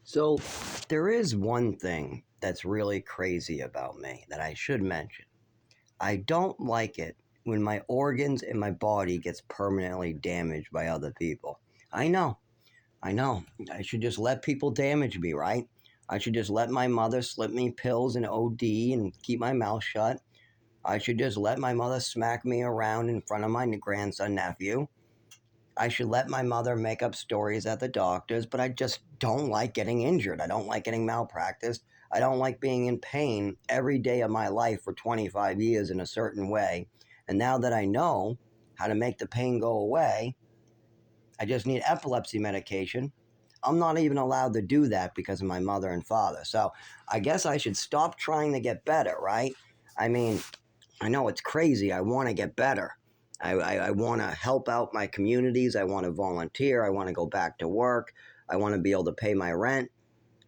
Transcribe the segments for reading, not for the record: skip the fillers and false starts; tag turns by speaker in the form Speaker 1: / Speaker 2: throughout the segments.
Speaker 1: So, there is one thing that's really crazy about me that I should mention. I don't like it when my organs and my body gets permanently damaged by other people. I know, I know. I should just let people damage me, right? I should just let my mother slip me pills and OD and keep my mouth shut. I should just let my mother smack me around in front of my grandson nephew. I should let my mother make up stories at the doctors, but I just don't like getting injured. I don't like getting malpracticed. I don't like being in pain every day of my life for 25 years in a certain way. And now that I know how to make the pain go away, I just need epilepsy medication. I'm not even allowed to do that because of my mother and father. So I guess I should stop trying to get better, right? I mean, I know it's crazy. I want to get better. I want to help out my communities. I want to volunteer. I want to go back to work. I want to be able to pay my rent.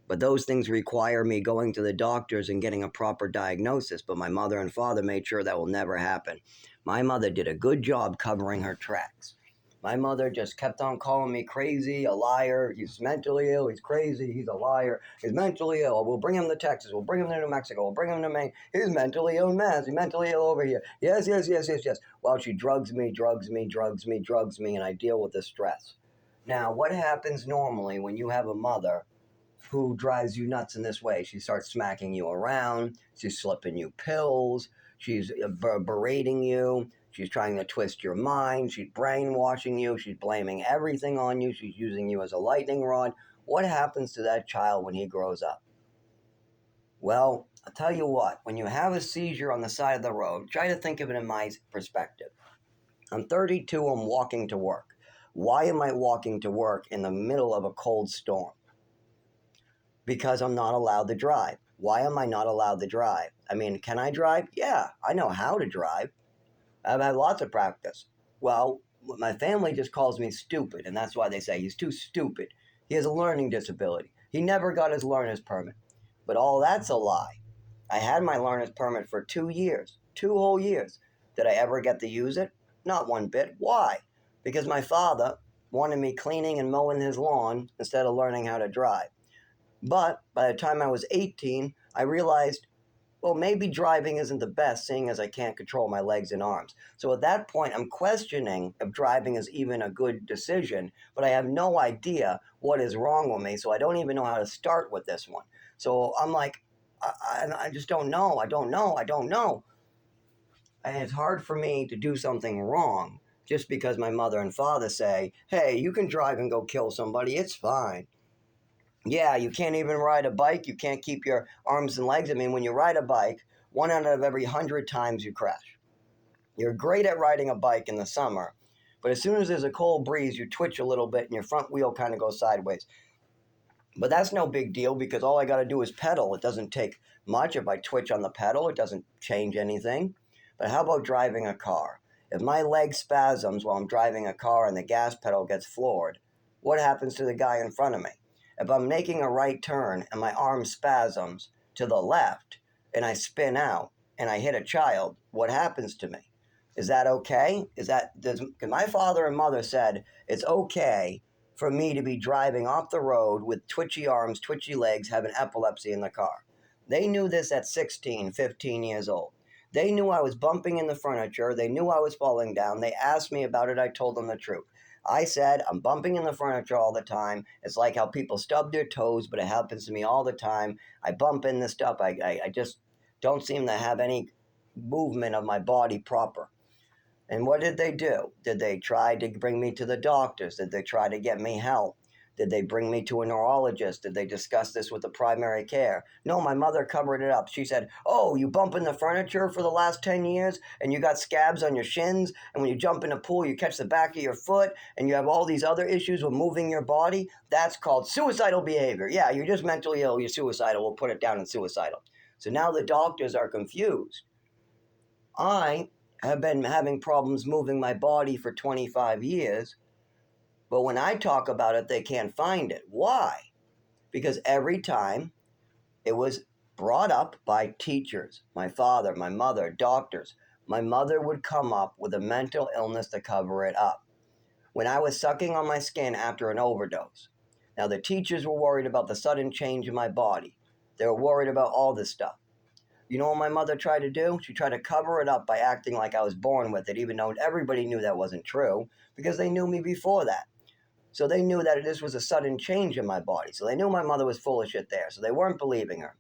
Speaker 1: But those things require me going to the doctors and getting a proper diagnosis. But my mother and father made sure that will never happen. My mother did a good job covering her tracks. My mother just kept on calling me crazy, a liar. He's mentally ill. He's crazy. He's a liar. He's mentally ill. We'll bring him to Texas. We'll bring him to New Mexico. We'll bring him to Maine. He's mentally ill in Mass. He's mentally ill over here. Yes, yes, yes, yes, yes. Well, she drugs me, drugs me, drugs me, drugs me, and I deal with the stress. Now, what happens normally when you have a mother who drives you nuts in this way? She starts smacking you around. She's slipping you pills. She's berating you. She's trying to twist your mind. She's brainwashing you. She's blaming everything on you. She's using you as a lightning rod. What happens to that child when he grows up? Well, I'll tell you what, when you have a seizure on the side of the road, try to think of it in my perspective. I'm 32, I'm walking to work. Why am I walking to work in the middle of a cold storm? Because I'm not allowed to drive. Why am I not allowed to drive? I mean, can I drive? Yeah, I know how to drive. I've had lots of practice. Well, my family just calls me stupid, and that's why they say he's too stupid. He has a learning disability. He never got his learner's permit. But all that's a lie. I had my learner's permit for 2 years, 2 whole years. Did I ever get to use it? Not one bit. Why? Because my father wanted me cleaning and mowing his lawn instead of learning how to drive. But by the time I was 18, I realized, well, maybe driving isn't the best, seeing as I can't control my legs and arms. So at that point, I'm questioning if driving is even a good decision, but I have no idea what is wrong with me, so I don't even know how to start with this one. So I'm like, I just don't know. I don't know. I don't know. And it's hard for me to do something wrong just because my mother and father say, hey, you can drive and go kill somebody. It's fine. Yeah, you can't even ride a bike. You can't keep your arms and legs. I mean, when you ride a bike, 1 out of every 100 times you crash. You're great at riding a bike in the summer, but as soon as there's a cold breeze, you twitch a little bit and your front wheel kind of goes sideways. But that's no big deal because all I got to do is pedal. It doesn't take much. If I twitch on the pedal, it doesn't change anything. But how about driving a car? If my leg spasms while I'm driving a car and the gas pedal gets floored, what happens to the guy in front of me? If I'm making a right turn and my arm spasms to the left and I spin out and I hit a child, what happens to me? Is that okay? Because my father and mother said it's okay for me to be driving off the road with twitchy arms, twitchy legs, having epilepsy in the car. They knew this at 16, 15 years old. They knew I was bumping in the furniture. They knew I was falling down. They asked me about it. I told them the truth. I said, I'm bumping in the furniture all the time. It's like how people stub their toes, but it happens to me all the time. I bump in the stuff. I just don't seem to have any movement of my body proper. And what did they do? Did they try to bring me to the doctors? Did they try to get me help? Did they bring me to a neurologist? Did they discuss this with the primary care? No, my mother covered it up. She said, oh, you bump in the furniture for the last 10 years and you got scabs on your shins. And when you jump in a pool, you catch the back of your foot and you have all these other issues with moving your body. That's called suicidal behavior. Yeah, you're just mentally ill. You're suicidal. We'll put it down in suicidal. So now the doctors are confused. I have been having problems moving my body for 25 years, but when I talk about it, they can't find it. Why? Because every time it was brought up by teachers, my father, my mother, doctors, my mother would come up with a mental illness to cover it up. When I was sucking on my skin after an overdose, Now, the teachers were worried about the sudden change in my body. They were worried about all this stuff. You know what my mother tried to do? She tried to cover it up by acting like I was born with it, even though everybody knew that wasn't true, because they knew me before that. So they knew that this was a sudden change in my body. So they knew my mother was full of shit there. So they weren't believing her.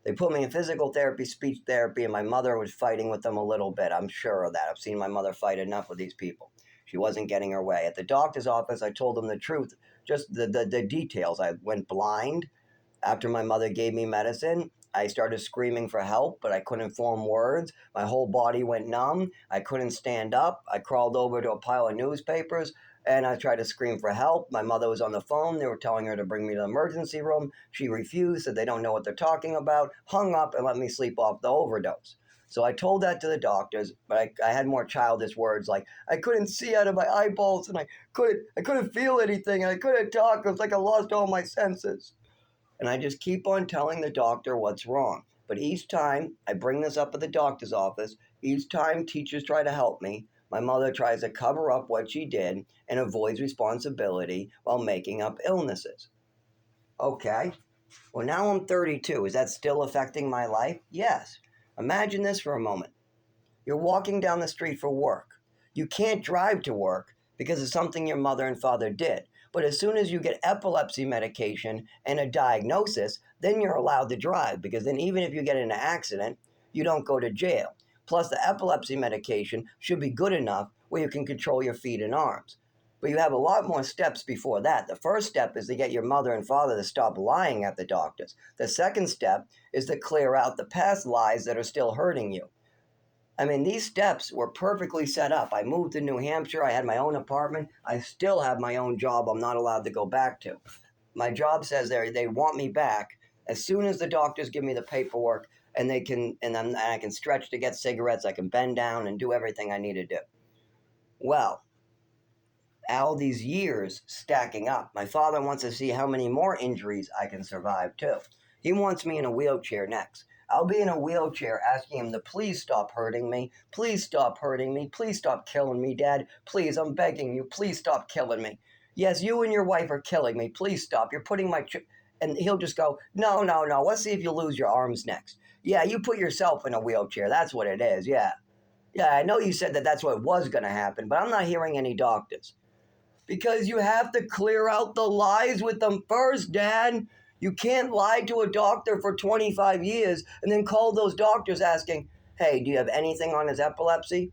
Speaker 1: They put me in physical therapy, speech therapy, and my mother was fighting with them a little bit. I'm sure of that. I've seen my mother fight enough with these people. She wasn't getting her way. At the doctor's office, I told them the truth, just the details. I went blind after my mother gave me medicine. I started screaming for help, but I couldn't form words. My whole body went numb. I couldn't stand up. I crawled over to a pile of newspapers and I tried to scream for help. My mother was on the phone. They were telling her to bring me to the emergency room. She refused, said they don't know what they're talking about, hung up, and let me sleep off the overdose. So I told that to the doctors, but I had more childish words like, I couldn't see out of my eyeballs, and I couldn't feel anything, and I couldn't talk. It was like I lost all my senses. And I just keep on telling the doctor what's wrong. But each time I bring this up at the doctor's office, each time teachers try to help me, my mother tries to cover up what she did and avoids responsibility while making up illnesses. Okay, well, now I'm 32. Is that still affecting my life? Yes. Imagine this for a moment. You're walking down the street for work. You can't drive to work because of something your mother and father did. But as soon as you get epilepsy medication and a diagnosis, then you're allowed to drive, because then even if you get in an accident, you don't go to jail. Plus, the epilepsy medication should be good enough where you can control your feet and arms. But you have a lot more steps before that. The first step is to get your mother and father to stop lying at the doctors. The second step is to clear out the past lies that are still hurting you. I mean, these steps were perfectly set up. I moved to New Hampshire. I had my own apartment. I still have my own job I'm not allowed to go back to. My job says they want me back as soon as the doctors give me the paperwork and I can stretch to get cigarettes. I can bend down and do everything I need to do. Well, all these years stacking up, my father wants to see how many more injuries I can survive too. He wants me in a wheelchair next. I'll be in a wheelchair asking him to please stop hurting me. Please stop hurting me. Please stop killing me, Dad. Please, I'm begging you. Please stop killing me. Yes, you and your wife are killing me. Please stop. You're putting my... And he'll just go, no. Let's see if you lose your arms next. Yeah, you put yourself in a wheelchair. That's what it is. Yeah. Yeah, I know you said that that's what was going to happen, but I'm not hearing any doctors. Because you have to clear out the lies with them first, Dad. You can't lie to a doctor for 25 years and then call those doctors asking, hey, do you have anything on his epilepsy?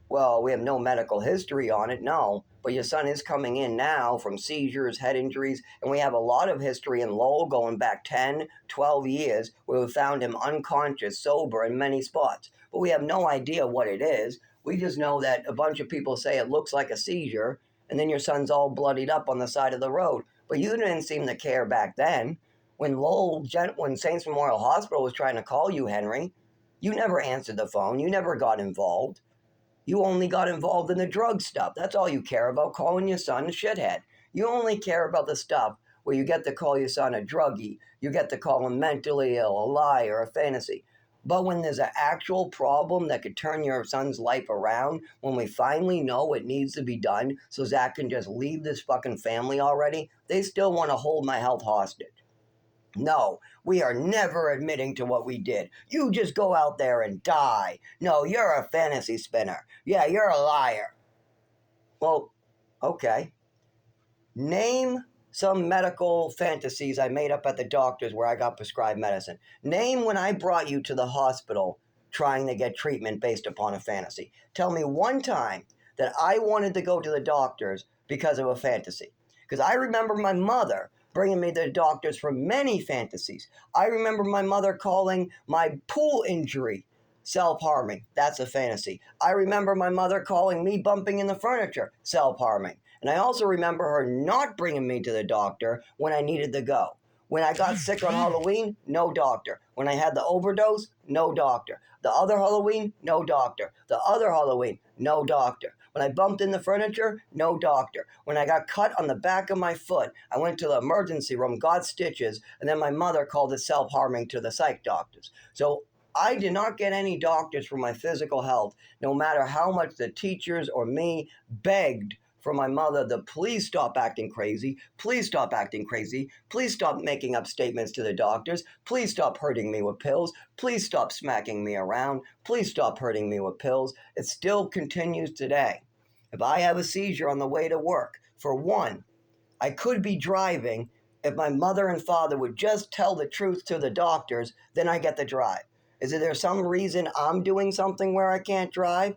Speaker 1: Well, we have no medical history on it, no. But your son is coming in now from seizures, head injuries, and we have a lot of history in Lowell going back 10, 12 years where we found him unconscious, sober in many spots. But we have no idea what it is. We just know that a bunch of people say it looks like a seizure, and then your son's all bloodied up on the side of the road. But you didn't seem to care back then. When Saints Memorial Hospital was trying to call you, Henry, you never answered the phone. You never got involved. You only got involved in the drug stuff. That's all you care about, calling your son a shithead. You only care about the stuff where you get to call your son a druggie. You get to call him mentally ill, a liar, a fantasy. But when there's an actual problem that could turn your son's life around, when we finally know what needs to be done so Zach can just leave this fucking family already, they still want to hold my health hostage. No, we are never admitting to what we did. You just go out there and die. No, you're a fantasy spinner. Yeah, you're a liar. Well, okay. Name some medical fantasies I made up at the doctor's where I got prescribed medicine. Name when I brought you to the hospital trying to get treatment based upon a fantasy. Tell me one time that I wanted to go to the doctor's because of a fantasy. Because I remember my mother bringing me to the doctors for many fantasies. I remember my mother calling my pool injury self-harming. That's a fantasy. I remember my mother calling me bumping in the furniture self-harming. And I also remember her not bringing me to the doctor when I needed to go. When I got sick on Halloween, no doctor. When I had the overdose, no doctor. The other Halloween, no doctor. The other Halloween, no doctor. When I bumped in the furniture, no doctor. When I got cut on the back of my foot, I went to the emergency room, got stitches, and then my mother called it self-harming to the psych doctors. So I did not get any doctors for my physical health, no matter how much the teachers or me begged for my mother to please stop acting crazy, please stop acting crazy, please stop making up statements to the doctors, please stop hurting me with pills, please stop smacking me around, please stop hurting me with pills. It still continues today. If I have a seizure on the way to work, for one, I could be driving. If my mother and father would just tell the truth to the doctors, then I get to drive. Is there some reason I'm doing something where I can't drive?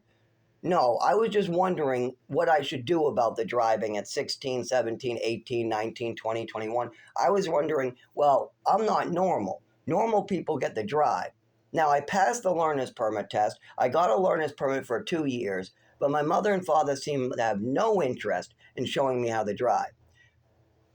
Speaker 1: No, I was just wondering what I should do about the driving at 16, 17, 18, 19, 20, 21. I was wondering, well, I'm not normal. Normal people get to drive. Now, I passed the learner's permit test. I got a learner's permit for 2 years, but my mother and father seem to have no interest in showing me how to drive.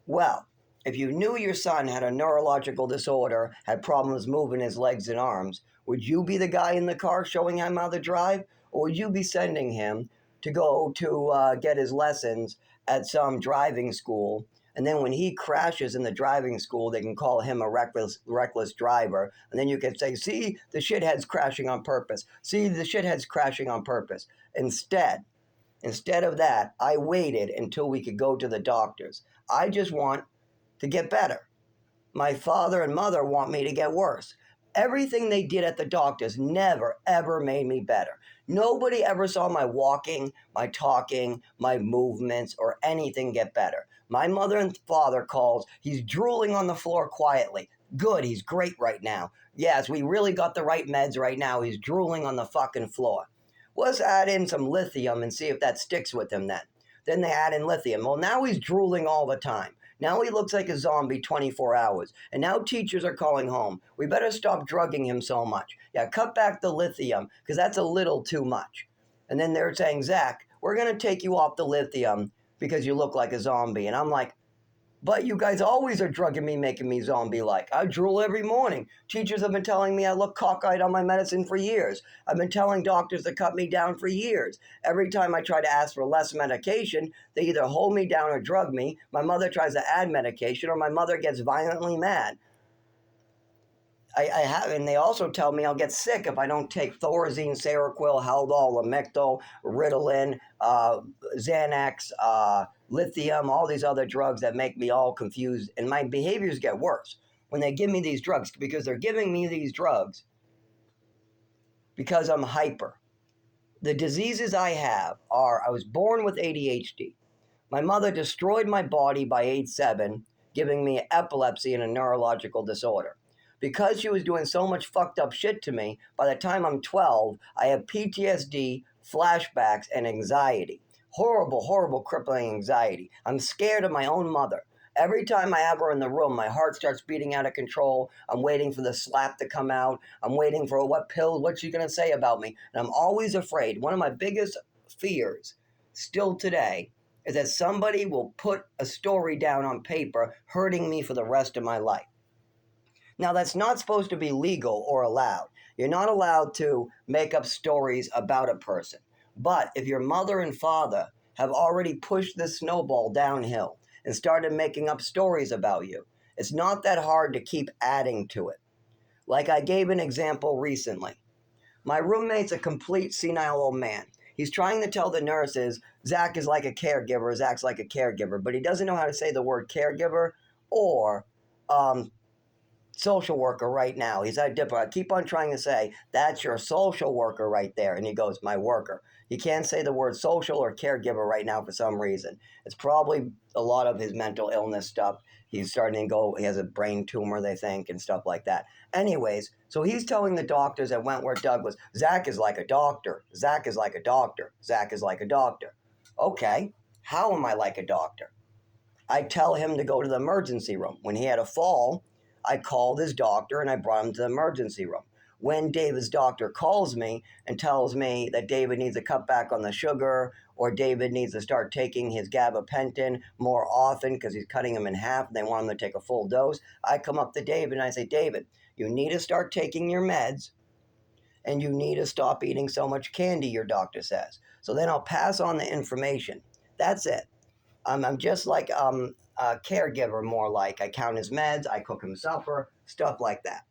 Speaker 1: Well, if you knew your son had a neurological disorder, had problems moving his legs and arms, would you be the guy in the car showing him how to drive? Or would you be sending him to go to get his lessons at some driving school? And then when he crashes in the driving school, they can call him a reckless driver. And then you can say, see, the shithead's crashing on purpose. See, the shithead's crashing on purpose. Instead of that, I waited until we could go to the doctors. I just want to get better. My father and mother want me to get worse. Everything they did at the doctors never, ever made me better. Nobody ever saw my walking, my talking, my movements, or anything get better. My mother and father calls, he's drooling on the floor quietly. Good, he's great right now. Yes, we really got the right meds right now. He's drooling on the fucking floor. Let's add in some lithium and see if that sticks with him then. Then they add in lithium. Well, now he's drooling all the time. Now he looks like a zombie 24 hours. And now teachers are calling home. We better stop drugging him so much. Yeah, cut back the lithium because that's a little too much. And then they're saying, Zach, we're going to take you off the lithium because you look like a zombie. And I'm like, but you guys always are drugging me, making me zombie-like. I drool every morning. Teachers have been telling me I look cockeyed on my medicine for years. I've been telling doctors to cut me down for years. Every time I try to ask for less medication, they either hold me down or drug me. My mother tries to add medication, or my mother gets violently mad. And they also tell me I'll get sick if I don't take Thorazine, Seroquel, Haldol, Lamictal, Ritalin, Xanax, lithium, all these other drugs that make me all confused, and my behaviors get worse when they give me these drugs because they're giving me these drugs because I'm hyper. The diseases I have are, I was born with ADHD. My mother destroyed my body by age 7, giving me epilepsy and a neurological disorder. Because she was doing so much fucked up shit to me, by the time I'm 12, I have PTSD, flashbacks, and anxiety. Horrible, horrible, crippling anxiety. I'm scared of my own mother. Every time I have her in the room, my heart starts beating out of control. I'm waiting for the slap to come out. I'm waiting for what's she going to say about me? And I'm always afraid. One of my biggest fears, still today, is that somebody will put a story down on paper hurting me for the rest of my life. Now, that's not supposed to be legal or allowed. You're not allowed to make up stories about a person. But if your mother and father have already pushed this snowball downhill and started making up stories about you, it's not that hard to keep adding to it. Like I gave an example recently. My roommate's a complete senile old man. He's trying to tell the nurses, Zach is like a caregiver, Zach's like a caregiver, but he doesn't know how to say the word caregiver or social worker right now. He's at Dipper. I keep on trying to say, that's your social worker right there. And he goes, my worker. He can't say the word social or caregiver right now for some reason. It's probably a lot of his mental illness stuff. He's starting to go, he has a brain tumor, they think, and stuff like that. Anyways, so he's telling the doctors at Wentworth Douglas, Zach is like a doctor. Zach is like a doctor. Zach is like a doctor. Okay, how am I like a doctor? I tell him to go to the emergency room. When he had a fall, I called his doctor and I brought him to the emergency room. When David's doctor calls me and tells me that David needs to cut back on the sugar or David needs to start taking his gabapentin more often because he's cutting him in half and they want him to take a full dose, I come up to David and I say, David, you need to start taking your meds and you need to stop eating so much candy, your doctor says. So then I'll pass on the information. That's it. I'm just like a caregiver, more like. I count his meds, I cook him supper, stuff like that.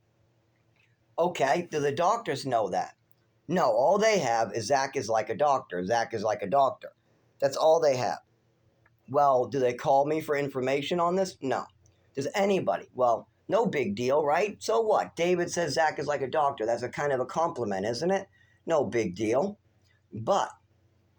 Speaker 1: Okay, do the doctors know that? No, all they have is Zach is like a doctor. Zach is like a doctor. That's all they have. Well, do they call me for information on this? No. Does anybody? Well, no big deal, right? So what? David says Zach is like a doctor. That's a kind of a compliment, isn't it? No big deal. But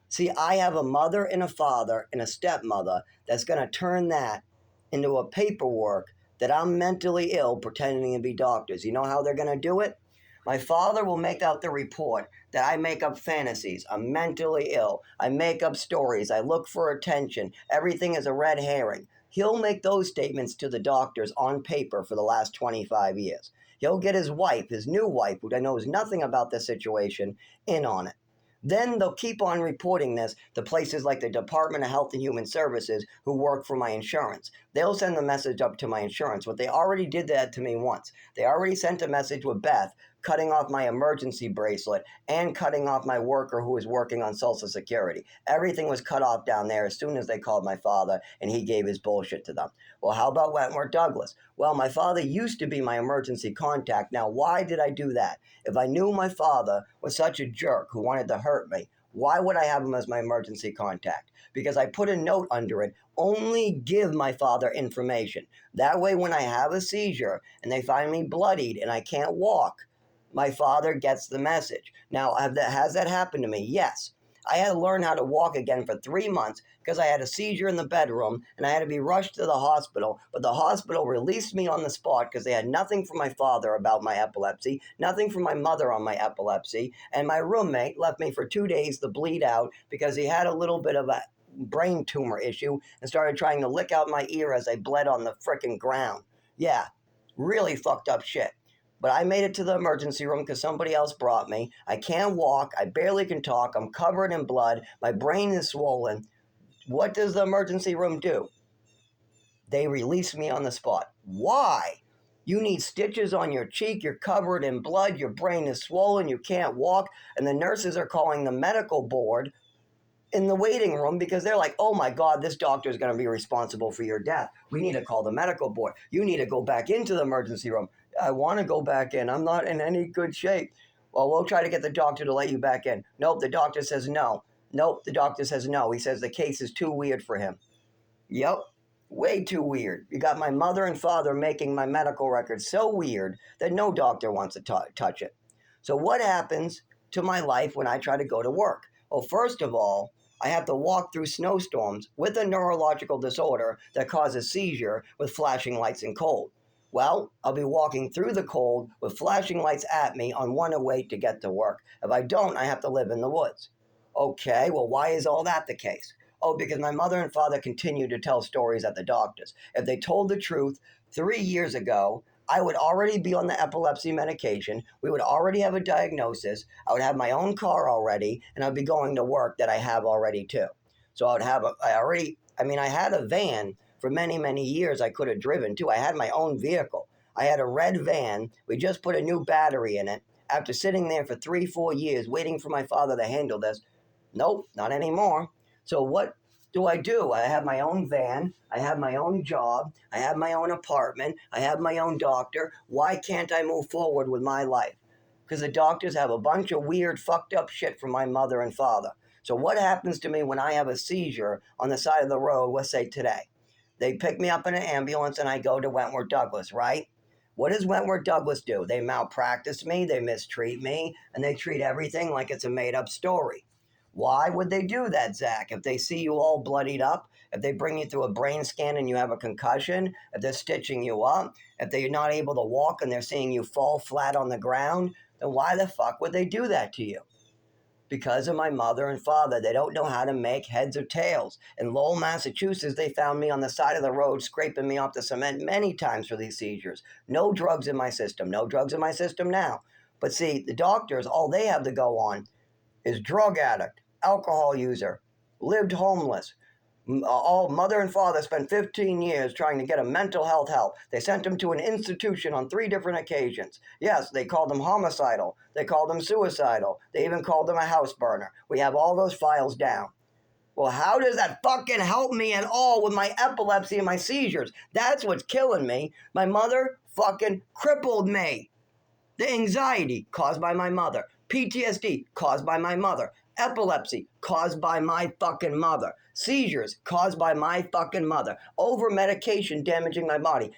Speaker 1: see, I have a mother and a father and a stepmother that's going to turn that into a paperwork that I'm mentally ill pretending to be doctors. You know how they're going to do it? My father will make out the report that I make up fantasies. I'm mentally ill. I make up stories. I look for attention. Everything is a red herring. He'll make those statements to the doctors on paper for the last 25 years. He'll get his wife, his new wife, who knows nothing about the situation, in on it. Then they'll keep on reporting this to places like the Department of Health and Human Services who work for my insurance. They'll send the message up to my insurance. What they already did that to me once. They already sent a message with Beth cutting off my emergency bracelet and cutting off my worker who was working on Social Security. Everything was cut off down there as soon as they called my father and he gave his bullshit to them. Well, how about Wentworth Douglas? Well, my father used to be my emergency contact. Now, why did I do that? If I knew my father was such a jerk who wanted to hurt me, why would I have him as my emergency contact? Because I put a note under it, only give my father information. That way, when I have a seizure and they find me bloodied and I can't walk, my father gets the message. Now, has that happened to me? Yes. I had to learn how to walk again for 3 months because I had a seizure in the bedroom and I had to be rushed to the hospital. But the hospital released me on the spot because they had nothing from my father about my epilepsy, nothing from my mother on my epilepsy. And my roommate left me for 2 days to bleed out because he had a little bit of a brain tumor issue and started trying to lick out my ear as I bled on the frickin' ground. Yeah, really fucked up shit. But I made it to the emergency room because somebody else brought me. I can't walk. I barely can talk. I'm covered in blood. My brain is swollen. What does the emergency room do? They release me on the spot. Why? You need stitches on your cheek. You're covered in blood. Your brain is swollen. You can't walk. And the nurses are calling the medical board in the waiting room because they're like, oh my God, this doctor is going to be responsible for your death. We need to call the medical board. You need to go back into the emergency room. I want to go back in. I'm not in any good shape. Well, we'll try to get the doctor to let you back in. Nope, the doctor says no. Nope, the doctor says no. He says the case is too weird for him. Yep, way too weird. You got my mother and father making my medical record so weird that no doctor wants to touch it. So what happens to my life when I try to go to work? Well, first of all, I have to walk through snowstorms with a neurological disorder that causes seizure with flashing lights and cold. Well, I'll be walking through the cold with flashing lights at me on one way to get to work. If I don't, I have to live in the woods. Okay, well, why is all that the case? Oh, because my mother and father continue to tell stories at the doctors. If they told the truth 3 years ago, I would already be on the epilepsy medication. We would already have a diagnosis. I would have my own car already, and I'd be going to work that I have already too. So I had a van for many, many years I could have driven too. I had my own vehicle. I had a red van. We just put a new battery in it. After sitting there for 3-4 years waiting for my father to handle this, nope, not anymore. So what do? I have my own van. I have my own job. I have my own apartment. I have my own doctor. Why can't I move forward with my life? Because the doctors have a bunch of weird, fucked up shit from my mother and father. So what happens to me when I have a seizure on the side of the road, let's say today? They pick me up in an ambulance and I go to Wentworth Douglas, right? What does Wentworth Douglas do? They malpractice me, they mistreat me, and they treat everything like it's a made-up story. Why would they do that, Zach? If they see you all bloodied up, if they bring you through a brain scan and you have a concussion, if they're stitching you up, if they're not able to walk and they're seeing you fall flat on the ground, then why the fuck would they do that to you? Because of my mother and father. They don't know how to make heads or tails. In Lowell, Massachusetts, they found me on the side of the road scraping me off the cement many times for these seizures. No drugs in my system. No drugs in my system now. But see, the doctors, all they have to go on is drug addict, alcohol user, lived homeless. All mother and father spent 15 years trying to get a mental health help. They sent him to an institution on 3 different occasions. Yes, they called him homicidal. They called him suicidal. They even called him a house burner. We have all those files down. Well, how does that fucking help me at all with my epilepsy and my seizures? That's what's killing me. My mother fucking crippled me. The anxiety caused by my mother. PTSD caused by my mother. Epilepsy caused by my fucking mother. Seizures caused by my fucking mother. Over medication damaging my body.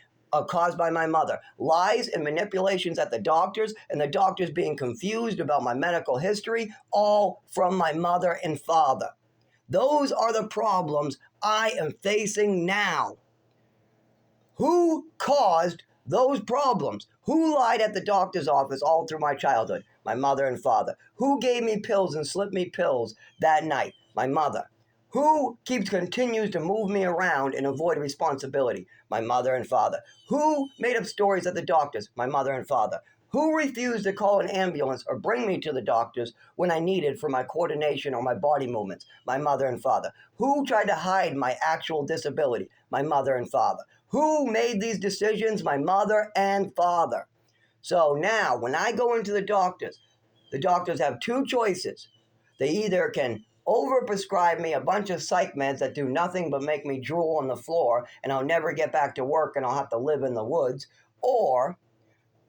Speaker 1: Caused by my mother. Lies and manipulations at the doctors, and the doctors being confused about my medical history, all from my mother and father. Those are the problems I am facing now. Who caused those problems? Who lied at the doctor's office all through my childhood? My mother and father. Who gave me pills and slipped me pills that night? My mother. Who continues to move me around and avoid responsibility? My mother and father. Who made up stories at the doctors? My mother and father. Who refused to call an ambulance or bring me to the doctors when I needed for my coordination or my body movements? My mother and father. Who tried to hide my actual disability? My mother and father. Who made these decisions? My mother and father. So now, when I go into the doctors have two choices. They either can overprescribe me a bunch of psych meds that do nothing but make me drool on the floor and I'll never get back to work and I'll have to live in the woods, or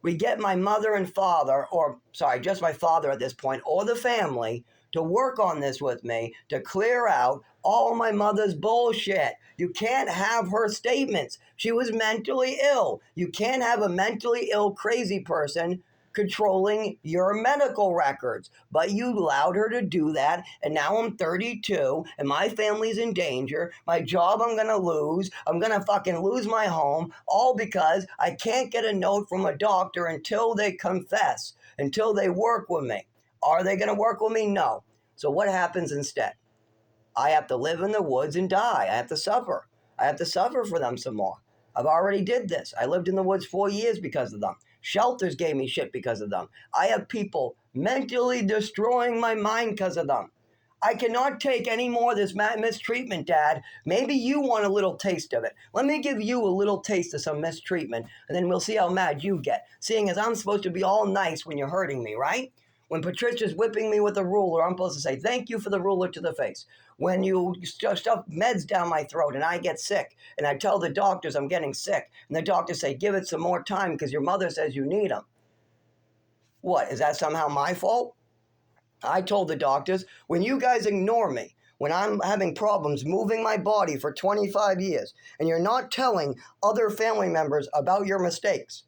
Speaker 1: we get my mother and father, or sorry, just my father at this point, or the family to work on this with me to clear out all my mother's bullshit. You can't have her statements. She was mentally ill. You can't have a mentally ill, crazy person controlling your medical records. But you allowed her to do that, and now I'm 32, and my family's in danger. My job I'm gonna lose. I'm gonna fucking lose my home, all because I can't get a note from a doctor until they confess, until they work with me. Are they gonna work with me? No. So what happens instead? I have to live in the woods and die. I have to suffer. I have to suffer for them some more. I've already did this. I lived in the woods 4 years because of them. Shelters gave me shit because of them. I have people mentally destroying my mind because of them. I cannot take any more of this mistreatment, Dad. Maybe you want a little taste of it. Let me give you a little taste of some mistreatment, and then we'll see how mad you get, seeing as I'm supposed to be all nice when you're hurting me, right? When Patricia's whipping me with a ruler, I'm supposed to say, thank you for the ruler to the face. When you stuff meds down my throat and I get sick, and I tell the doctors I'm getting sick, and the doctors say, give it some more time because your mother says you need them. What, is that somehow my fault? I told the doctors, when you guys ignore me, when I'm having problems moving my body for 25 years, and you're not telling other family members about your mistakes,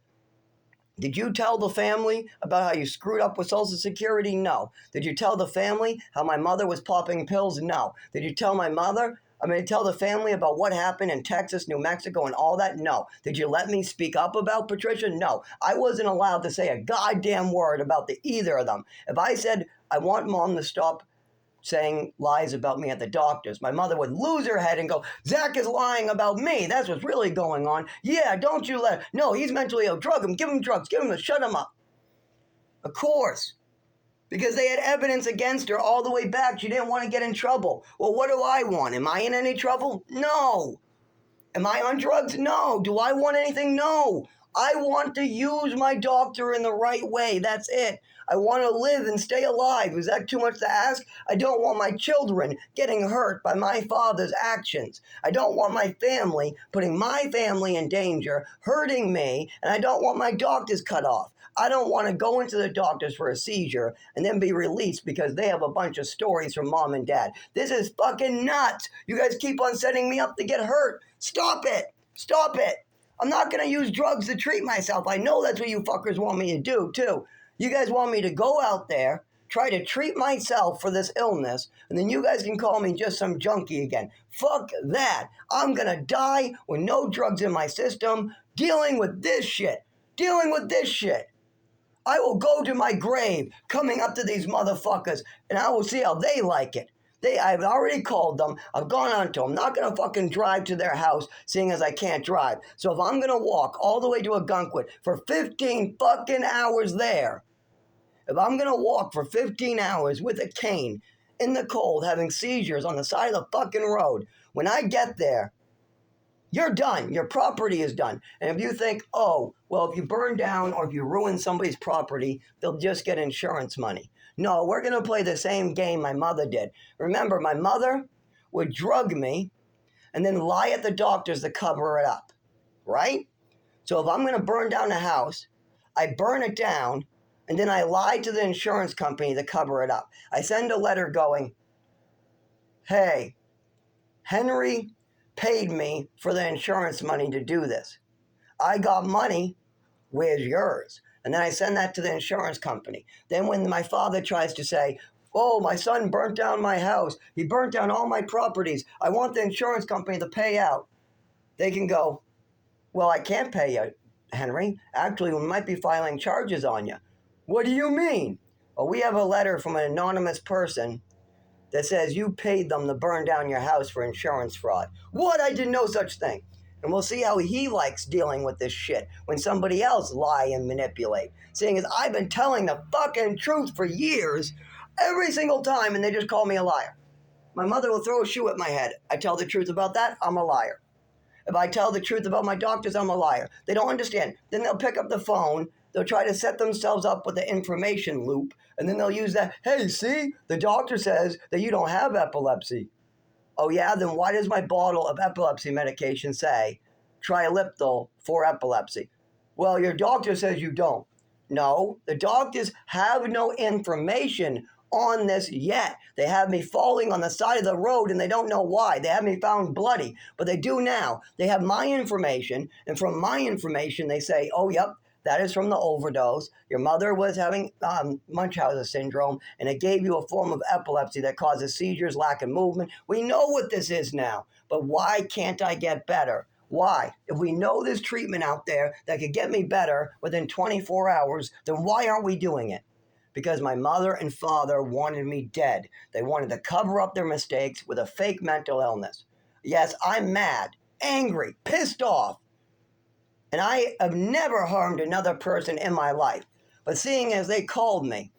Speaker 1: did you tell the family about how you screwed up with Social Security? No. Did you tell the family how my mother was popping pills? No. Did you tell tell the family about what happened in Texas, New Mexico, and all that? No. Did you let me speak up about Patricia? No. I wasn't allowed to say a goddamn word about either of them. If I said, I want Mom to stop saying lies about me at the doctors, my mother would lose her head and go, Zach is lying about me. That's what's really going on. Yeah, don't you no, he's mentally ill. Drug him, give him drugs, shut him up. Of course. Because they had evidence against her all the way back. She didn't want to get in trouble. Well, what do I want? Am I in any trouble? No. Am I on drugs? No. Do I want anything? No. I want to use my doctor in the right way. That's it. I want to live and stay alive. Is that too much to ask? I don't want my children getting hurt by my father's actions. I don't want my family putting my family in danger, hurting me, and I don't want my doctors cut off. I don't want to go into the doctors for a seizure and then be released because they have a bunch of stories from Mom and Dad. This is fucking nuts. You guys keep on setting me up to get hurt. Stop it. Stop it. I'm not going to use drugs to treat myself. I know that's what you fuckers want me to do, too. You guys want me to go out there, try to treat myself for this illness, and then you guys can call me just some junkie again. Fuck that. I'm going to die with no drugs in my system, dealing with this shit. Dealing with this shit. I will go to my grave coming up to these motherfuckers, and I will see how they like it. I've already called them. I've gone on to them. I'm not going to fucking drive to their house, seeing as I can't drive. So if I'm going to walk all the way to Ogunquit for 15 fucking hours there, if I'm going to walk for 15 hours with a cane in the cold, having seizures on the side of the fucking road, when I get there, you're done. Your property is done. And if you think, oh, well, if you burn down or if you ruin somebody's property, they'll just get insurance money. No, we're going to play the same game my mother did. Remember, my mother would drug me and then lie at the doctors to cover it up, right? So if I'm going to burn down a house, I burn it down, And then I lie to the insurance company to cover it up. I send a letter going, hey, Henry paid me for the insurance money to do this. I got money. Where's yours? And then I send that to the insurance company. Then when my father tries to say, oh, my son burnt down my house, he burnt down all my properties, I want the insurance company to pay out, they can go, well, I can't pay you, Henry. Actually, we might be filing charges on you. What do you mean? Well, we have a letter from an anonymous person that says you paid them to burn down your house for insurance fraud. What? I did no such thing. And we'll see how he likes dealing with this shit when somebody else lie and manipulate. Seeing as I've been telling the fucking truth for years, every single time, and they just call me a liar. My mother will throw a shoe at my head. I tell the truth about that, I'm a liar. If I tell the truth about my doctors, I'm a liar. They don't understand. Then they'll pick up the phone, they'll try to set themselves up with the information loop, and then they'll use that, hey, see, the doctor says that you don't have epilepsy. Oh yeah, then why does my bottle of epilepsy medication say Trileptal for epilepsy? Well, your doctor says you don't. No, the doctors have no information on this yet. They have me falling on the side of the road and they don't know why. They have me found bloody, but they do now. They have my information, and from my information they say, oh yep, that is from the overdose. Your mother was having Munchausen syndrome, and it gave you a form of epilepsy that causes seizures, lack of movement. We know what this is now, but why can't I get better? Why? If we know there's treatment out there that could get me better within 24 hours, then why aren't we doing it? Because my mother and father wanted me dead. They wanted to cover up their mistakes with a fake mental illness. Yes, I'm mad, angry, pissed off. And I have never harmed another person in my life. But seeing as they called me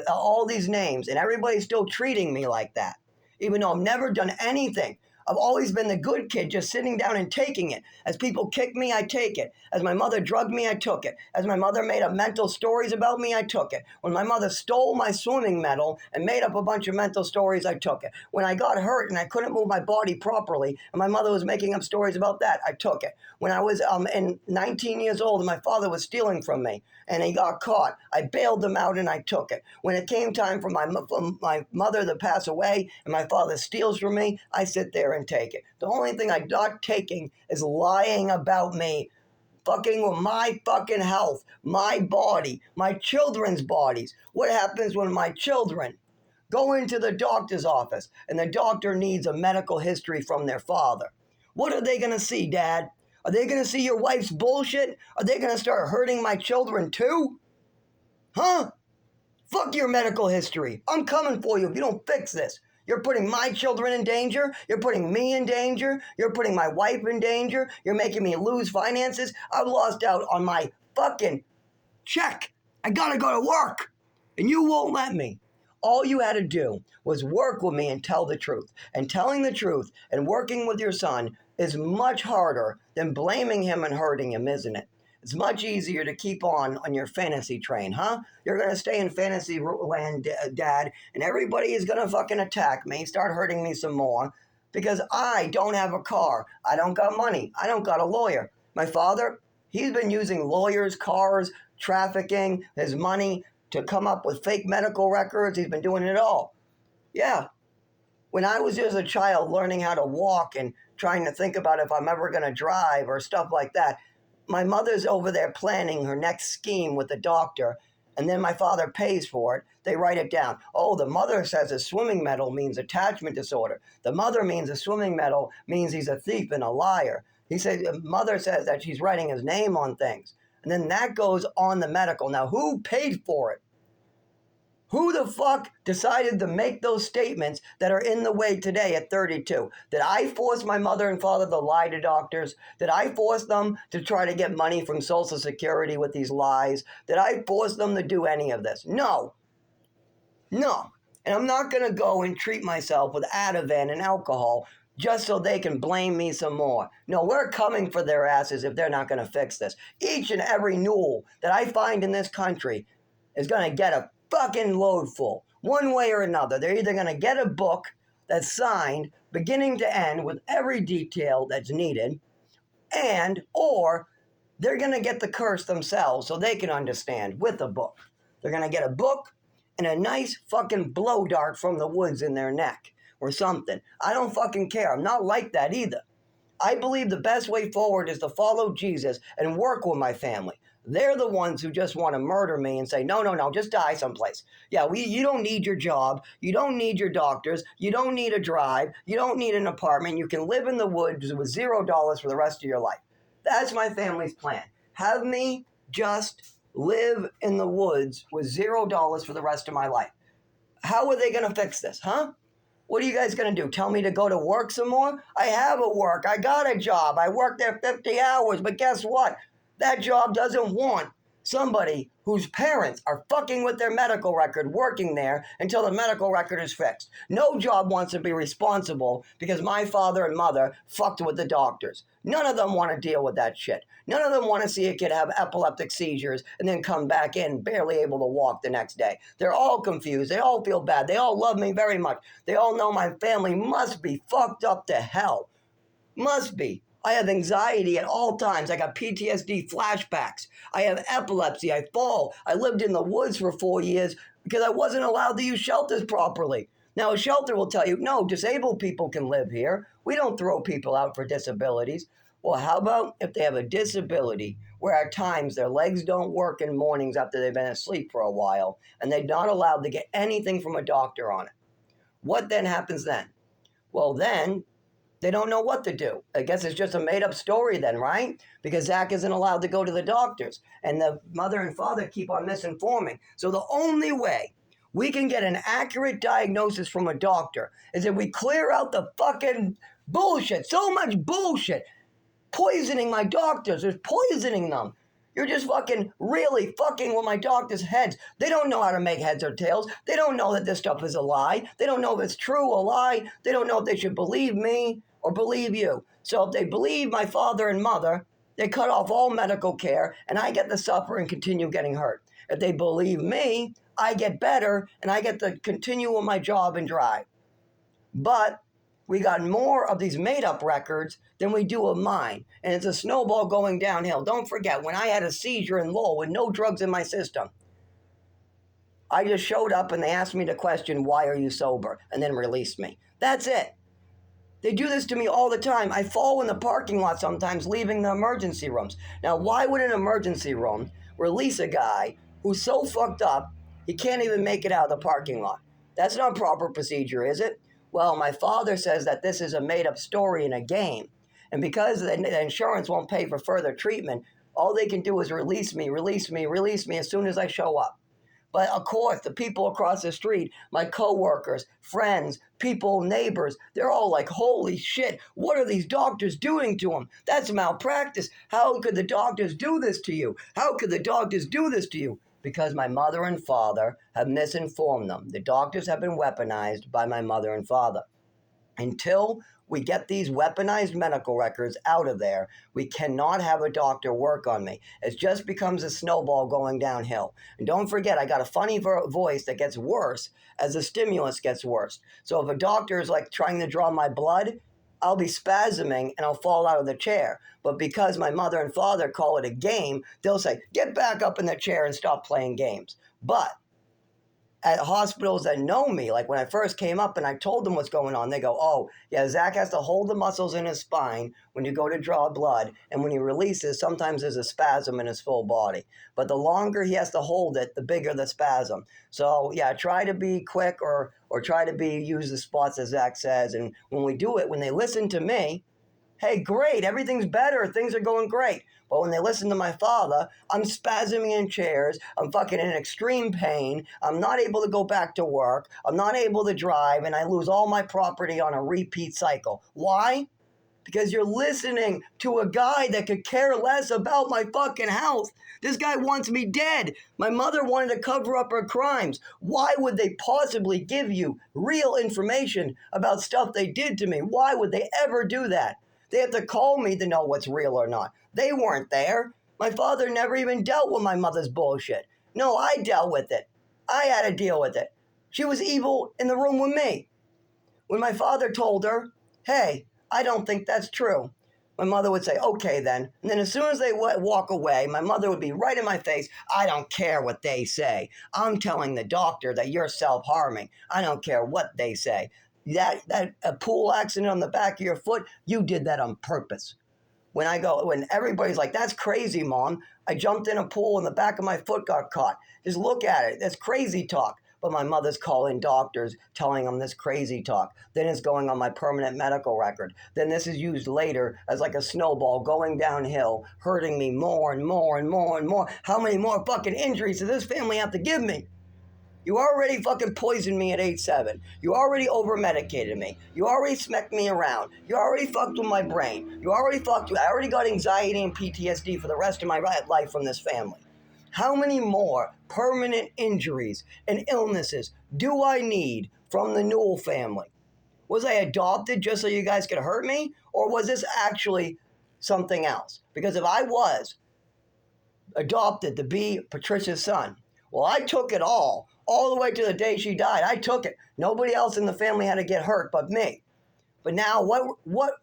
Speaker 1: all these names and everybody's still treating me like that, even though I've never done anything, I've always been the good kid just sitting down and taking it. As people kick me, I take it. As my mother drugged me, I took it. As my mother made up mental stories about me, I took it. When my mother stole my swimming medal and made up a bunch of mental stories, I took it. When I got hurt and I couldn't move my body properly and my mother was making up stories about that, I took it. When I was 19 years old and my father was stealing from me and he got caught, I bailed them out and I took it. When it came time for my mother to pass away and my father steals from me, I sit there and take it. The only thing I'm not taking is lying about me, fucking with my fucking health, my body, my children's bodies. What happens when my children go into the doctor's office and the doctor needs a medical history from their father? What are they going to see, Dad? Are they going to see your wife's bullshit? Are they going to start hurting my children too? Huh? Fuck your medical history. I'm coming for you if you don't fix this. You're putting my children in danger. You're putting me in danger. You're putting my wife in danger. You're making me lose finances. I've lost out on my fucking check. I gotta go to work. And you won't let me. All you had to do was work with me and tell the truth. And telling the truth and working with your son is much harder than blaming him and hurting him, isn't it? It's much easier to keep on your fantasy train, huh? You're going to stay in fantasy land, Dad, and everybody is going to fucking attack me, start hurting me some more, because I don't have a car. I don't got money. I don't got a lawyer. My father, he's been using lawyers, cars, trafficking, his money to come up with fake medical records. He's been doing it all. Yeah. When I was just a child learning how to walk and trying to think about if I'm ever going to drive or stuff like that, my mother's over there planning her next scheme with the doctor, and then my father pays for it. They write it down. Oh, the mother says a swimming medal means attachment disorder. The mother means a swimming medal means he's a thief and a liar. He says, the mother says that she's writing his name on things. And then that goes on the medical. Now, who paid for it? Who the fuck decided to make those statements that are in the way today at 32? Did I force my mother and father to lie to doctors? Did I force them to try to get money from Social Security with these lies? Did I force them to do any of this? No. No. And I'm not going to go and treat myself with Ativan and alcohol just so they can blame me some more. No, we're coming for their asses if they're not going to fix this. Each and every Newell that I find in this country is going to get a fucking load full, one way or another. They're either going to get a book that's signed beginning to end with every detail that's needed, or they're going to get the curse themselves so they can understand with a book. They're going to get a book and a nice fucking blow dart from the woods in their neck or something. I don't fucking care. I'm not like that either. I believe the best way forward is to follow Jesus and work with my family. They're the ones who just want to murder me and say, no, just die someplace. Yeah, you don't need your job. You don't need your doctors. You don't need a drive. You don't need an apartment. You can live in the woods with $0 for the rest of your life. That's my family's plan. Have me just live in the woods with $0 for the rest of my life. How are they going to fix this, huh? What are you guys going to do? Tell me to go to work some more? I have a work. I got a job. I work there 50 hours. But guess what? That job doesn't want somebody whose parents are fucking with their medical record working there until the medical record is fixed. No job wants to be responsible because my father and mother fucked with the doctors. None of them want to deal with that shit. None of them want to see a kid have epileptic seizures and then come back in barely able to walk the next day. They're all confused. They all feel bad. They all love me very much. They all know my family must be fucked up to hell. Must be. I have anxiety at all times. I got PTSD flashbacks. I have epilepsy. I fall. I lived in the woods for 4 years because I wasn't allowed to use shelters properly. Now, a shelter will tell you, no, disabled people can live here. We don't throw people out for disabilities. Well, how about if they have a disability where at times their legs don't work in mornings after they've been asleep for a while and they're not allowed to get anything from a doctor on it? What then happens then? Well, then they don't know what to do. I guess it's just a made-up story then, right? Because Zach isn't allowed to go to the doctors. And the mother and father keep on misinforming. So the only way we can get an accurate diagnosis from a doctor is if we clear out the fucking bullshit. So much bullshit. Poisoning my doctors. There's poisoning them. You're just fucking really fucking with my doctors' heads. They don't know how to make heads or tails. They don't know that this stuff is a lie. They don't know if it's true or lie. They don't know if they should believe me or believe you. So if they believe my father and mother, they cut off all medical care and I get to suffer and continue getting hurt. If they believe me, I get better and I get to continue with my job and drive. But we got more of these made-up records than we do of mine. And it's a snowball going downhill. Don't forget, when I had a seizure in Lowell with no drugs in my system, I just showed up and they asked me the question, why are you sober? And then released me. That's it. They do this to me all the time. I fall in the parking lot sometimes leaving the emergency rooms. Now, why would an emergency room release a guy who's so fucked up he can't even make it out of the parking lot? That's not proper procedure, is it? Well, my father says that this is a made-up story in a game. And because the insurance won't pay for further treatment, all they can do is release me as soon as I show up. But of course, the people across the street, my coworkers, friends, people, neighbors, they're all like, holy shit, what are these doctors doing to him? That's malpractice. How could the doctors do this to you? How could the doctors do this to you? Because my mother and father have misinformed them. The doctors have been weaponized by my mother and father. Until we get these weaponized medical records out of there, we cannot have a doctor work on me. It just becomes a snowball going downhill. And don't forget, I got a funny voice that gets worse as the stimulus gets worse. So if a doctor is like trying to draw my blood, I'll be spasming and I'll fall out of the chair. But because my mother and father call it a game, they'll say, get back up in the chair and stop playing games. But at hospitals that know me, like when I first came up and I told them what's going on, they go, oh, yeah, Zach has to hold the muscles in his spine when you go to draw blood. And when he releases, sometimes there's a spasm in his full body. But the longer he has to hold it, the bigger the spasm. So, yeah, try to be quick or try to use the spots as Zach says. And when we do it, when they listen to me, hey, great, everything's better, things are going great. But when they listen to my father, I'm spasming in chairs, I'm fucking in extreme pain, I'm not able to go back to work, I'm not able to drive, and I lose all my property on a repeat cycle. Why? Because you're listening to a guy that could care less about my fucking health. This guy wants me dead. My mother wanted to cover up her crimes. Why would they possibly give you real information about stuff they did to me? Why would they ever do that? They have to call me to know what's real or not. They weren't there. My father never even dealt with my mother's bullshit. No, I dealt with it. I had to deal with it. She was evil in the room with me. When my father told her, hey, I don't think that's true. My mother would say, okay then. And then as soon as they walk away, my mother would be right in my face. I don't care what they say. I'm telling the doctor that you're self-harming. I don't care what they say. That a pool accident on the back of your foot, you did that on purpose. When everybody's like, that's crazy, Mom. I jumped in a pool and the back of my foot got caught. Just look at it. That's crazy talk. But my mother's calling doctors, telling them this crazy talk. Then it's going on my permanent medical record. Then this is used later as like a snowball going downhill, hurting me more and more and more and more. How many more fucking injuries does this family have to give me? You already fucking poisoned me at 8-7. You already over-medicated me. You already smacked me around. You already fucked with my brain. I already got anxiety and PTSD for the rest of my life from this family. How many more permanent injuries and illnesses do I need from the Newell family? Was I adopted just so you guys could hurt me? Or was this actually something else? Because if I was adopted to be Patricia's son, well, I took it all the way to the day she died. I took it. Nobody else in the family had to get hurt but me. But now what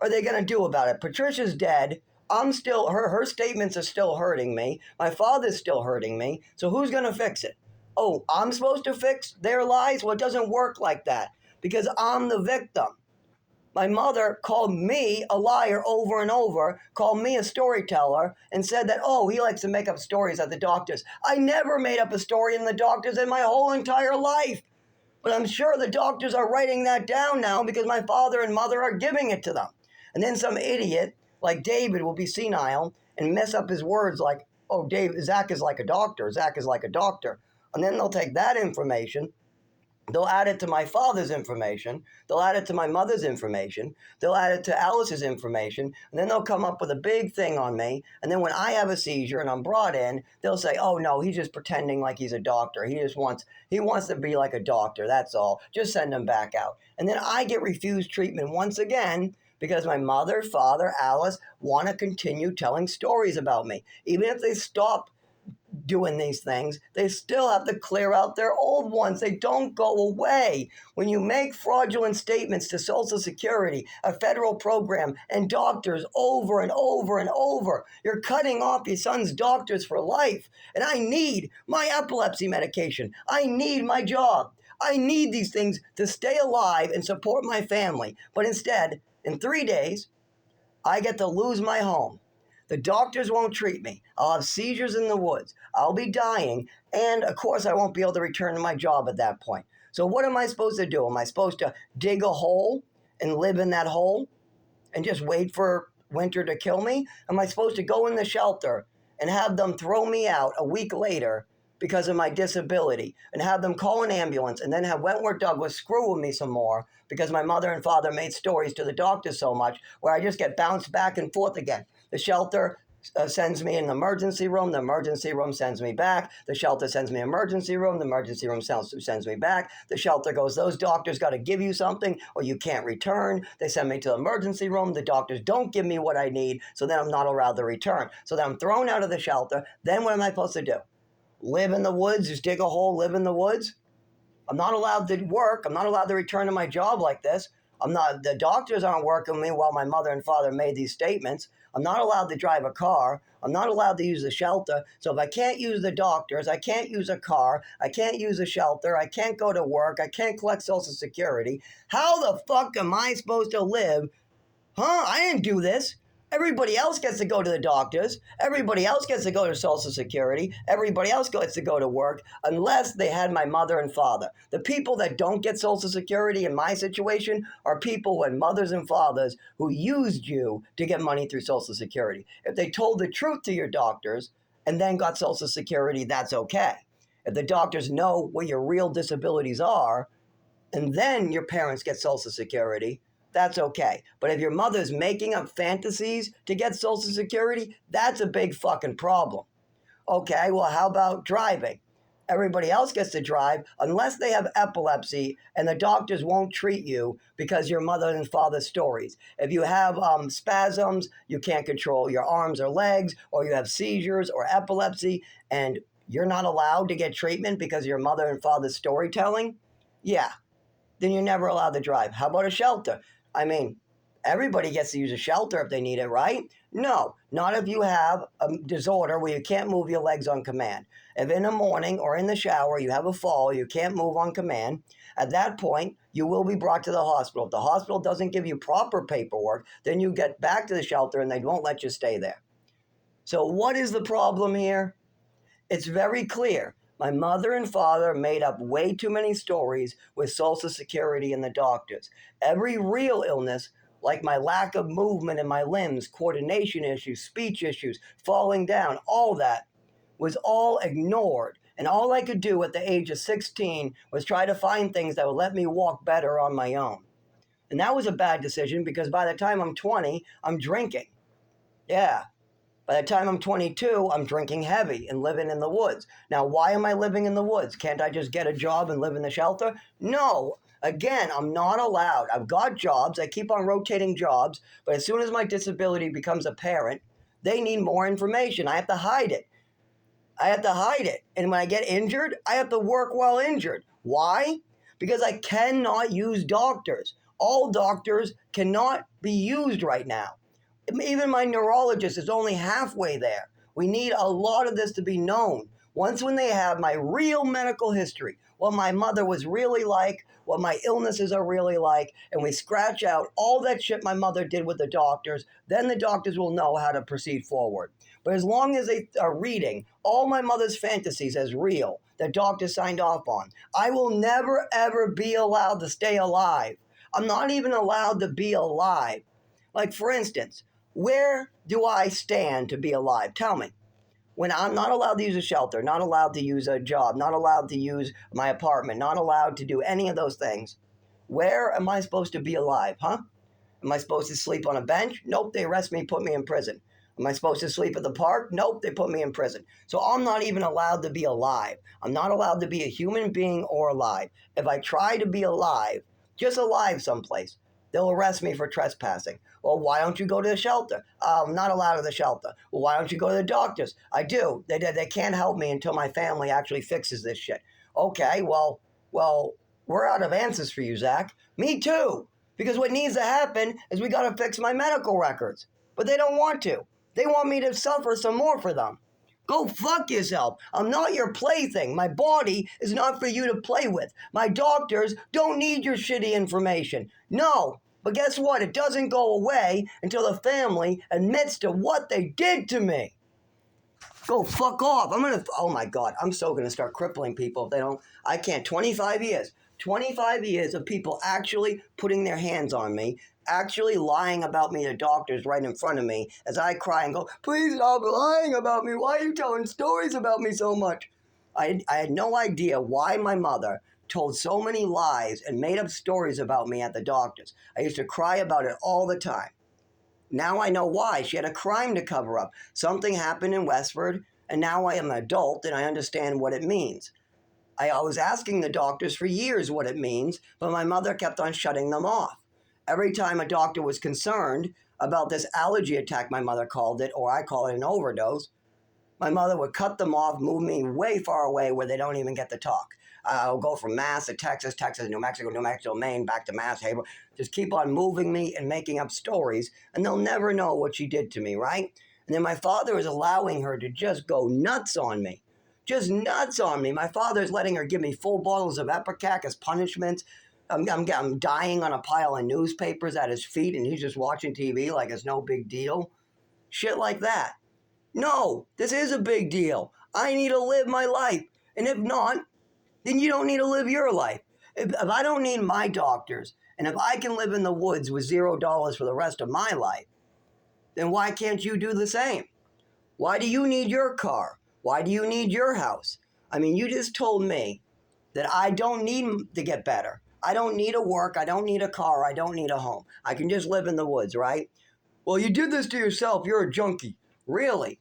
Speaker 1: are they going to do about it? Patricia's dead. I'm still, her statements are still hurting me. My father's still hurting me. So who's going to fix it? Oh, I'm supposed to fix their lies? Well, it doesn't work like that because I'm the victim. My mother called me a liar over and over, called me a storyteller, and said that, oh, he likes to make up stories at the doctors. I never made up a story in the doctors in my whole entire life. But I'm sure the doctors are writing that down now because my father and mother are giving it to them. And then some idiot like David will be senile and mess up his words like, oh, Zach is like a doctor. Zach is like a doctor. And then they'll take that information. They'll add it to my father's information. They'll add it to my mother's information. They'll add it to Alice's information. And then they'll come up with a big thing on me. And then when I have a seizure and I'm brought in, they'll say, oh, no, he's just pretending like he's a doctor. He wants to be like a doctor. That's all. Just send him back out. And then I get refused treatment once again because my mother, father, Alice want to continue telling stories about me. Even if they stop doing these things, they still have to clear out their old ones. They don't go away. When you make fraudulent statements to Social Security, a federal program, and doctors over and over and over, you're cutting off your son's doctors for life. And I need my epilepsy medication. I need my job. I need these things to stay alive and support my family. But instead, in 3 days, I get to lose my home. The doctors won't treat me. I'll have seizures in the woods. I'll be dying. And, of course, I won't be able to return to my job at that point. So what am I supposed to do? Am I supposed to dig a hole and live in that hole and just wait for winter to kill me? Am I supposed to go in the shelter and have them throw me out a week later because of my disability and have them call an ambulance and then have Wentworth Douglas screw with me some more because my mother and father made stories to the doctors so much where I just get bounced back and forth again? The shelter sends me in the emergency room. The emergency room sends me back. The shelter sends me emergency room. The emergency room sends me back. The shelter goes, those doctors got to give you something or you can't return. They send me to the emergency room. The doctors don't give me what I need, so then I'm not allowed to return. So then I'm thrown out of the shelter. Then what am I supposed to do? Live in the woods, just dig a hole, live in the woods? I'm not allowed to work. I'm not allowed to return to my job like this. The doctors aren't working with me while my mother and father made these statements. I'm not allowed to drive a car. I'm not allowed to use the shelter. So if I can't use the doctors, I can't use a car, I can't use a shelter, I can't go to work, I can't collect Social Security, how the fuck am I supposed to live? I didn't do this. Everybody else gets to go to the doctors. Everybody else gets to go to Social Security. Everybody else gets to go to work unless they had my mother and father. The people that don't get Social Security in my situation are people who had mothers and fathers who used you to get money through Social Security. If they told the truth to your doctors and then got Social Security, that's okay. If the doctors know what your real disabilities are and then your parents get Social Security, that's okay. But if your mother's making up fantasies to get Social Security, that's a big fucking problem. Okay, well, how about driving? Everybody else gets to drive unless they have epilepsy and the doctors won't treat you because your mother and father's stories. If you have spasms, you can't control your arms or legs, or you have seizures or epilepsy, and you're not allowed to get treatment because of your mother and father's storytelling, yeah, then you're never allowed to drive. How about a shelter? I mean, Everybody gets to use a shelter if they need it, right? No, not if you have a disorder where you can't move your legs on command. If in the morning or in the shower you have a fall, you can't move on command, at that point, you will be brought to the hospital. If the hospital doesn't give you proper paperwork, then you get back to the shelter and they won't let you stay there. So what is the problem here? It's very clear. My mother and father made up way too many stories with Social Security and the doctors. Every real illness, like my lack of movement in my limbs, coordination issues, speech issues, falling down, all that was all ignored. And all I could do at the age of 16 was try to find things that would let me walk better on my own. And that was a bad decision because by the time I'm 20, I'm drinking. Yeah. By the time I'm 22, I'm drinking heavy and living in the woods. Now, why am I living in the woods? Can't I just get a job and live in the shelter? No. Again, I'm not allowed. I've got jobs. I keep on rotating jobs. But as soon as my disability becomes apparent, they need more information. I have to hide it. And when I get injured, I have to work while injured. Why? Because I cannot use doctors. All doctors cannot be used right now. Even my neurologist is only halfway there. We need a lot of this to be known. Once when they have my real medical history, what my mother was really like, what my illnesses are really like, and we scratch out all that shit my mother did with the doctors, then the doctors will know how to proceed forward. But as long as they are reading all my mother's fantasies as real, that doctors signed off on, I will never ever be allowed to stay alive. I'm not even allowed to be alive. Like for instance, where do I stand to be alive? Tell me. When I'm not allowed to use a shelter, not allowed to use a job, not allowed to use my apartment, not allowed to do any of those things, where am I supposed to be alive, huh? Am I supposed to sleep on a bench? Nope, they arrest me, put me in prison. Am I supposed to sleep at the park? Nope, they put me in prison. So I'm not even allowed to be alive. I'm not allowed to be a human being or alive. If I try to be alive, just alive someplace, they'll arrest me for trespassing. Well, why don't you go to the shelter? I'm not allowed to the shelter. Well, why don't you go to the doctors? I do. They can't help me until my family actually fixes this shit. Okay, well, we're out of answers for you, Zach. Me too. Because what needs to happen is we got to fix my medical records. But they don't want to. They want me to suffer some more for them. Go fuck yourself. I'm not your plaything. My body is not for you to play with. My doctors don't need your shitty information. No. But guess what? It doesn't go away until the family admits to what they did to me. Go fuck off. Oh my God, I'm so gonna start crippling people if they don't. I can't. 25 years. 25 years of people actually putting their hands on me, actually lying about me to doctors right in front of me as I cry and go, please stop lying about me. Why are you telling stories about me so much? I had no idea why my mother told so many lies and made up stories about me at the doctors. I used to cry about it all the time. Now I know why. She had a crime to cover up. Something happened in Westford, and now I am an adult and I understand what it means. I was asking the doctors for years what it means, but my mother kept on shutting them off. Every time a doctor was concerned about this allergy attack, my mother called it, or I call it an overdose, my mother would cut them off, move me way far away where they don't even get to talk. I'll go from Mass to Texas, Texas, New Mexico, Maine, back to Mass, Haverhill. Just keep on moving me and making up stories, and they'll never know what she did to me, right? And then my father is allowing her to just go nuts on me. Just nuts on me. My father is letting her give me full bottles of Ipecac as punishment. I'm dying on a pile of newspapers at his feet, and he's just watching TV like it's no big deal. Shit like that. No, this is a big deal. I need to live my life. And if not, then you don't need to live your life. If I don't need my doctors, and if I can live in the woods with $0 for the rest of my life, then why can't you do the same? Why do you need your car? Why do you need your house? I mean, you just told me that I don't need to get better. I don't need a work. I don't need a car. I don't need a home. I can just live in the woods, right? Well, you did this to yourself. You're a junkie. Really?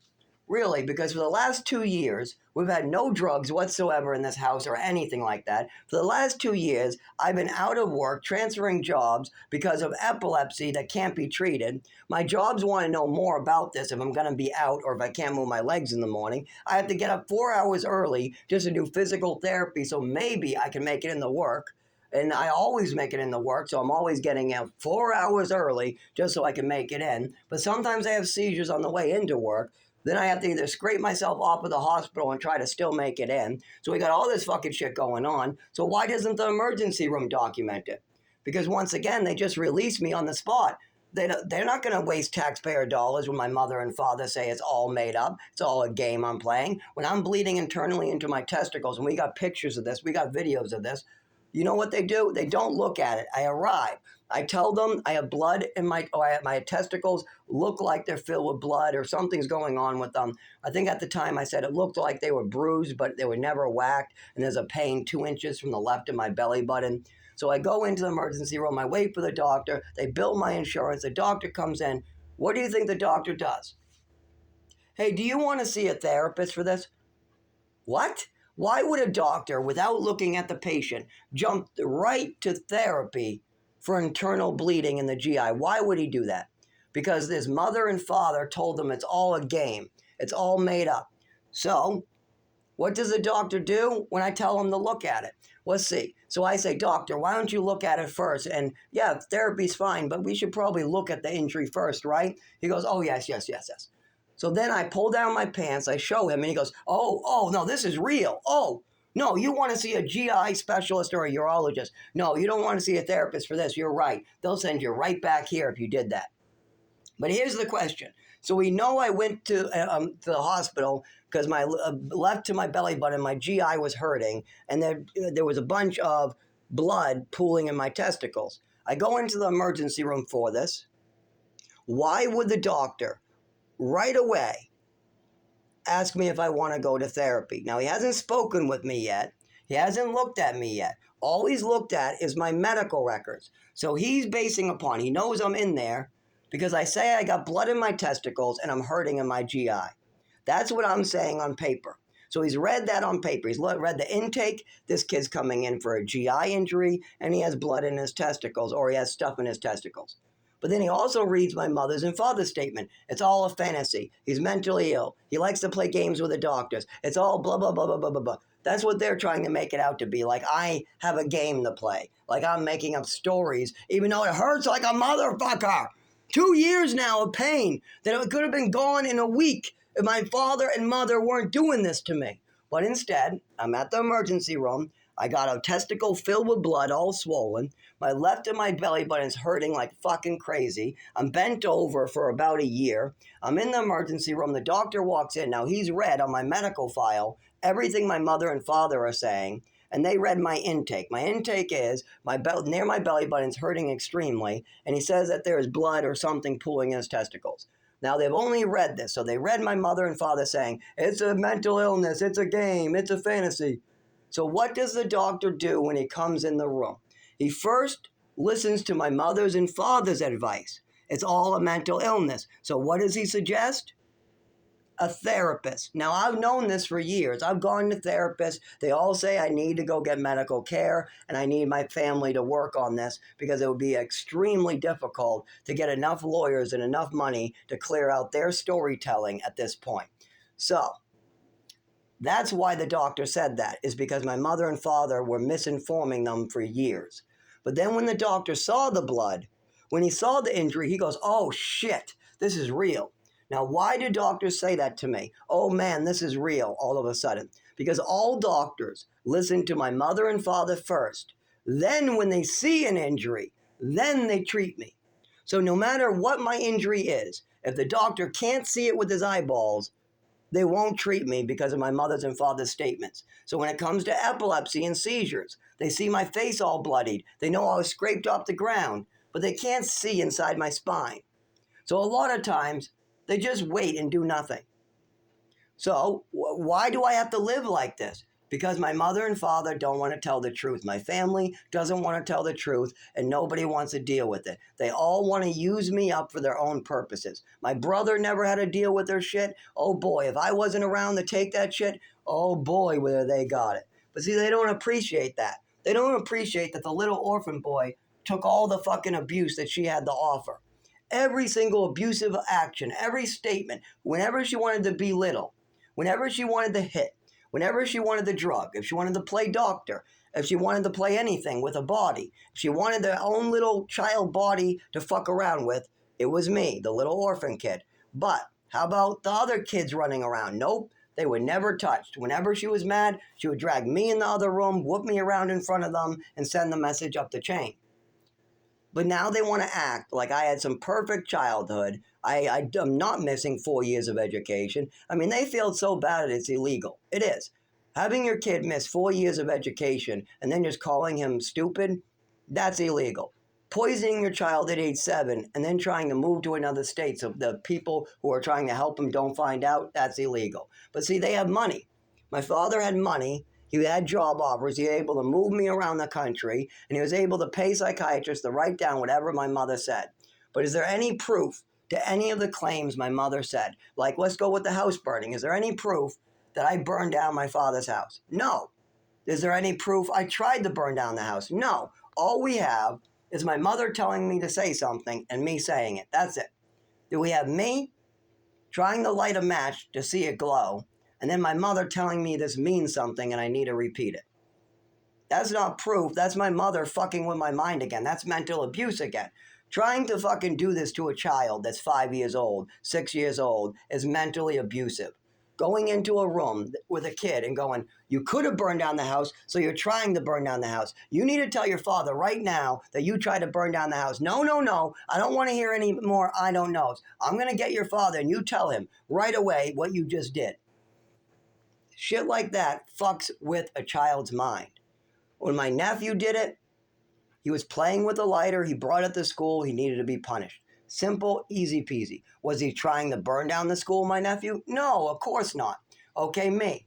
Speaker 1: Really? Because for the last 2 years, we've had no drugs whatsoever in this house or anything like that. For the last 2 years, I've been out of work, transferring jobs because of epilepsy that can't be treated. My jobs want to know more about this if I'm going to be out or if I can't move my legs in the morning. I have to get up 4 hours early just to do physical therapy so maybe I can make it in the work. And I always make it into work, so I'm always getting out 4 hours early just so I can make it in. But sometimes I have seizures on the way into work. Then I have to either scrape myself off of the hospital and try to still make it in. So we got all this fucking shit going on. So why doesn't the emergency room document it? Because once again, they just release me on the spot. They're not going to waste taxpayer dollars when my mother and father say it's all made up. It's all a game I'm playing. When I'm bleeding internally into my testicles, and we got pictures of this, we got videos of this, you know what they do? They don't look at it. I arrive. I tell them I have blood in my testicles look like they're filled with blood or something's going on with them. I think at the time I said it looked like they were bruised, but they were never whacked. And there's a pain 2 inches from the left of my belly button. So I go into the emergency room. I wait for the doctor. They bill my insurance. The doctor comes in. What do you think the doctor does? Hey, do you want to see a therapist for this? What? Why would a doctor, without looking at the patient, jump right to therapy for internal bleeding in the GI? Why would he do that? Because his mother and father told them it's all a game. It's all made up. So, what does the doctor do when I tell him to look at it? Let's see. So I say, doctor, why don't you look at it first? And yeah, therapy's fine, but we should probably look at the injury first, right? He goes, oh, yes. So then I pull down my pants, I show him, and he goes, oh, no, this is real. Oh, no, you want to see a GI specialist or a urologist. No, you don't want to see a therapist for this. You're right. They'll send you right back here if you did that. But here's the question. So we know I went to the hospital because my left to my belly button, my GI was hurting, and there was a bunch of blood pooling in my testicles. I go into the emergency room for this. Why would the doctor right away ask me if I want to go to therapy? Now, he hasn't spoken with me yet. He hasn't looked at me yet. All he's looked at is my medical records. So he's basing upon, he knows I'm in there because I say I got blood in my testicles and I'm hurting in my GI. That's what I'm saying on paper. So he's read that on paper. He's read the intake. This kid's coming in for a GI injury and he has blood in his testicles or he has stuff in his testicles. But then he also reads my mother's and father's statement. It's all a fantasy. He's mentally ill. He likes to play games with the doctors. It's all blah, blah, blah, blah, blah, blah, blah. That's what they're trying to make it out to be. Like I have a game to play. Like I'm making up stories, even though it hurts like a motherfucker. 2 years now of pain that it could have been gone in a week if my father and mother weren't doing this to me. But instead, I'm at the emergency room. I got a testicle filled with blood, all swollen. My left of my belly button's hurting like fucking crazy. I'm bent over for about a year. I'm in the emergency room. The doctor walks in. Now, he's read on my medical file everything my mother and father are saying, and they read my intake. My intake is near my belly button's hurting extremely, and he says that there is blood or something pooling in his testicles. Now, they've only read this. So they read my mother and father saying, it's a mental illness, it's a game, it's a fantasy. So what does the doctor do when he comes in the room? He first listens to my mother's and father's advice. It's all a mental illness. So what does he suggest? A therapist. Now, I've known this for years. I've gone to therapists. They all say I need to go get medical care and I need my family to work on this because it would be extremely difficult to get enough lawyers and enough money to clear out their storytelling at this point. So, that's why the doctor said that, is because my mother and father were misinforming them for years. But then when the doctor saw the blood, when he saw the injury, he goes, oh shit, this is real. Now, why do doctors say that to me? Oh man, this is real all of a sudden. Because all doctors listen to my mother and father first. Then when they see an injury, then they treat me. So no matter what my injury is, if the doctor can't see it with his eyeballs, they won't treat me because of my mother's and father's statements. So when it comes to epilepsy and seizures, they see my face all bloodied. They know I was scraped off the ground, but they can't see inside my spine. So a lot of times, they just wait and do nothing. So why do I have to live like this? Because my mother and father don't want to tell the truth. My family doesn't want to tell the truth, and nobody wants to deal with it. They all want to use me up for their own purposes. My brother never had to deal with their shit. Oh boy, if I wasn't around to take that shit, oh boy, whether they got it. But see, they don't appreciate that. They don't appreciate that the little orphan boy took all the fucking abuse that she had to offer. Every single abusive action, every statement, whenever she wanted to belittle, whenever she wanted to hit, Whenever she wanted the drug, if she wanted to play doctor, if she wanted to play anything with a body, if she wanted their own little child body to fuck around with, it was me, the little orphan kid. But how about the other kids running around? Nope, they were never touched. Whenever she was mad, she would drag me in the other room, whoop me around in front of them, and send the message up the chain. But now they want to act like I had some perfect childhood. I'm not missing 4 years of education. I mean, they feel so bad it's illegal. It is. Having your kid miss 4 years of education and then just calling him stupid, that's illegal. Poisoning your child at age 7 and then trying to move to another state so the people who are trying to help him don't find out, that's illegal. But see, they have money. My father had money. He had job offers. He was able to move me around the country, and he was able to pay psychiatrists to write down whatever my mother said. But is there any proof to any of the claims my mother said? Like, let's go with the house burning. Is there any proof that I burned down my father's house? No. Is there any proof I tried to burn down the house? No. All we have is my mother telling me to say something and me saying it. That's it. Do we have me trying to light a match to see it glow, and then my mother telling me this means something and I need to repeat it? That's not proof. That's my mother fucking with my mind again. That's mental abuse again. Trying to fucking do this to a child that's 5 years old, 6 years old, is mentally abusive. Going into a room with a kid and going, you could have burned down the house, so you're trying to burn down the house. You need to tell your father right now that you tried to burn down the house. No, no, no. I don't want to hear any more I don't knows. I'm going to get your father and you tell him right away what you just did. Shit like that fucks with a child's mind. When my nephew did it, he was playing with a lighter. He brought it to school. He needed to be punished. Simple, easy peasy. Was he trying to burn down the school, my nephew? No, of course not. Okay, me.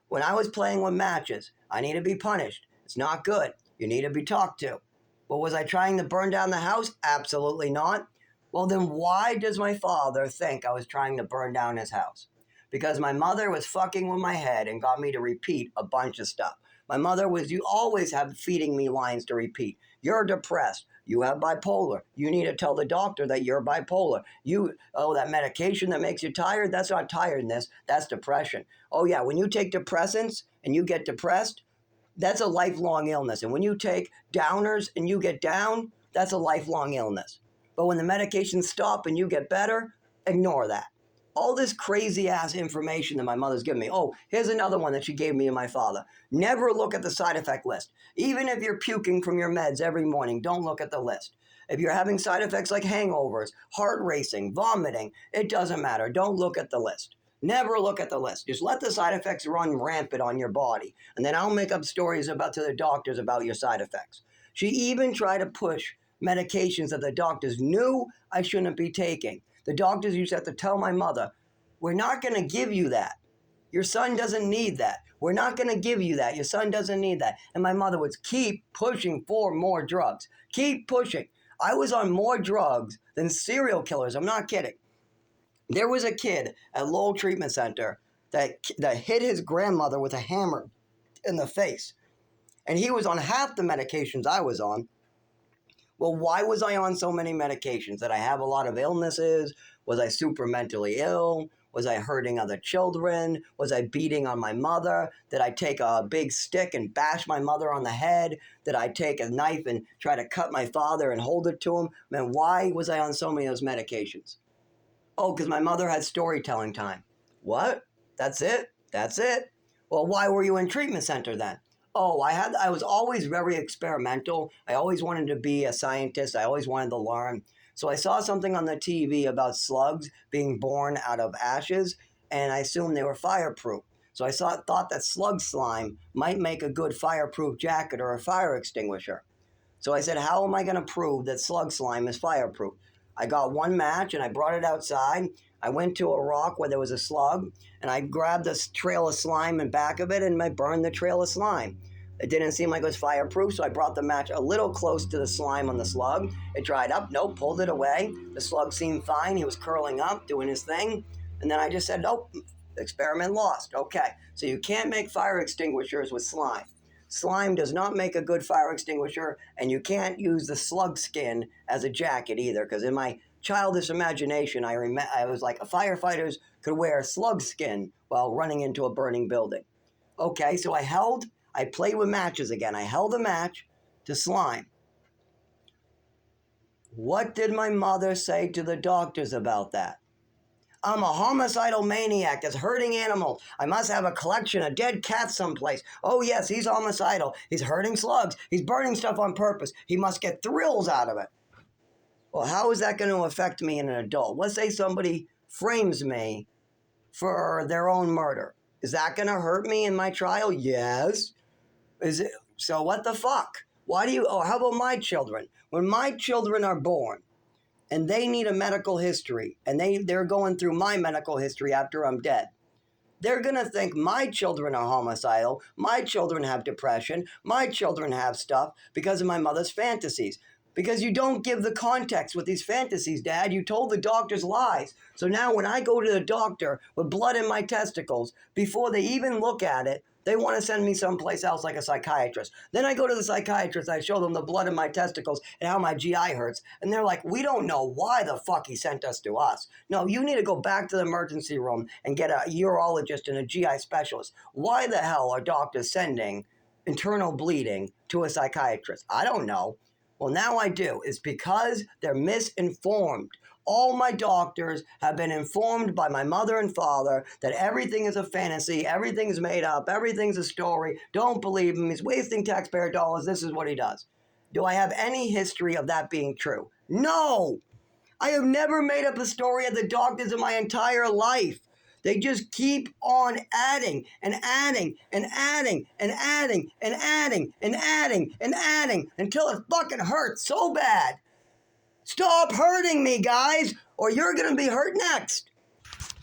Speaker 1: When I was playing with matches, I need to be punished. It's not good. You need to be talked to. But was I trying to burn down the house? Absolutely not. Well, then why does my father think I was trying to burn down his house? Because my mother was fucking with my head and got me to repeat a bunch of stuff. My mother was, you always have feeding me lines to repeat. You're depressed. You have bipolar. You need to tell the doctor that you're bipolar. That medication that makes you tired, that's not tiredness, that's depression. Oh yeah, when you take depressants and you get depressed, that's a lifelong illness. And when you take downers and you get down, that's a lifelong illness. But when the medications stop and you get better, ignore that. All this crazy ass information that my mother's giving me. Oh, here's another one that she gave me and my father. Never look at the side effect list. Even if you're puking from your meds every morning, don't look at the list. If you're having side effects like hangovers, heart racing, vomiting, it doesn't matter. Don't look at the list. Never look at the list. Just let the side effects run rampant on your body. And then I'll make up stories to the doctors about your side effects. She even tried to push medications that the doctors knew I shouldn't be taking. The doctors used to have to tell my mother, we're not going to give you that. Your son doesn't need that. We're not going to give you that. Your son doesn't need that. And my mother would keep pushing for more drugs. Keep pushing. I was on more drugs than serial killers. I'm not kidding. There was a kid at Lowell Treatment Center that hit his grandmother with a hammer in the face. And he was on half the medications I was on. Well, why was I on so many medications? Did I have a lot of illnesses? Was I super mentally ill? Was I hurting other children? Was I beating on my mother? Did I take a big stick and bash my mother on the head? Did I take a knife and try to cut my father and hold it to him? Man, why was I on so many of those medications? Oh, because my mother had storytelling time. What? That's it? That's it? Well, why were you in treatment center then? Oh, I was always very experimental. I always wanted to be a scientist. I always wanted to learn. So I saw something on the TV about slugs being born out of ashes, and I assumed they were fireproof. So I thought that slug slime might make a good fireproof jacket or a fire extinguisher. So I said, how am I going to prove that slug slime is fireproof? I got one match and I brought it outside. I went to a rock where there was a slug, and I grabbed this trail of slime in back of it and I burned the trail of slime. It didn't seem like it was fireproof, so I brought the match a little close to the slime on the slug. It dried up. Nope, pulled it away. The slug seemed fine. He was curling up, doing his thing. And then I just said, nope, experiment lost. Okay, so you can't make fire extinguishers with slime. Slime does not make a good fire extinguisher, and you can't use the slug skin as a jacket either, because in my childish imagination, I was like, firefighters could wear slug skin while running into a burning building. Okay, so I played with matches again. I held a match to slime. What did my mother say to the doctors about that? I'm a homicidal maniac that's hurting animals. I must have a collection of dead cats someplace. Oh, yes, he's homicidal. He's hurting slugs. He's burning stuff on purpose. He must get thrills out of it. Well, how is that going to affect me in an adult? Let's say somebody frames me for their own murder. Is that going to hurt me in my trial? Yes. Is it? So what the fuck? Why do you? Oh, how about my children? When my children are born and they need a medical history and they're going through my medical history after I'm dead, they're going to think my children are homicidal, my children have depression, my children have stuff because of my mother's fantasies. Because you don't give the context with these fantasies, Dad. You told the doctors lies. So now when I go to the doctor with blood in my testicles, before they even look at it, they want to send me someplace else like a psychiatrist. Then I go to the psychiatrist, I show them the blood in my testicles and how my GI hurts. And they're like, we don't know why the fuck he sent us to us. No, you need to go back to the emergency room and get a urologist and a GI specialist. Why the hell are doctors sending internal bleeding to a psychiatrist? I don't know. Well, now I do. It's because they're misinformed. All my doctors have been informed by my mother and father that everything is a fantasy, everything's made up, everything's a story. Don't believe him. He's wasting taxpayer dollars. This is what he does. Do I have any history of that being true? No! I have never made up a story of the doctors in my entire life. They just keep on adding and adding and adding and adding and adding and adding and adding until it fucking hurts so bad. Stop hurting me, guys, or you're gonna be hurt next.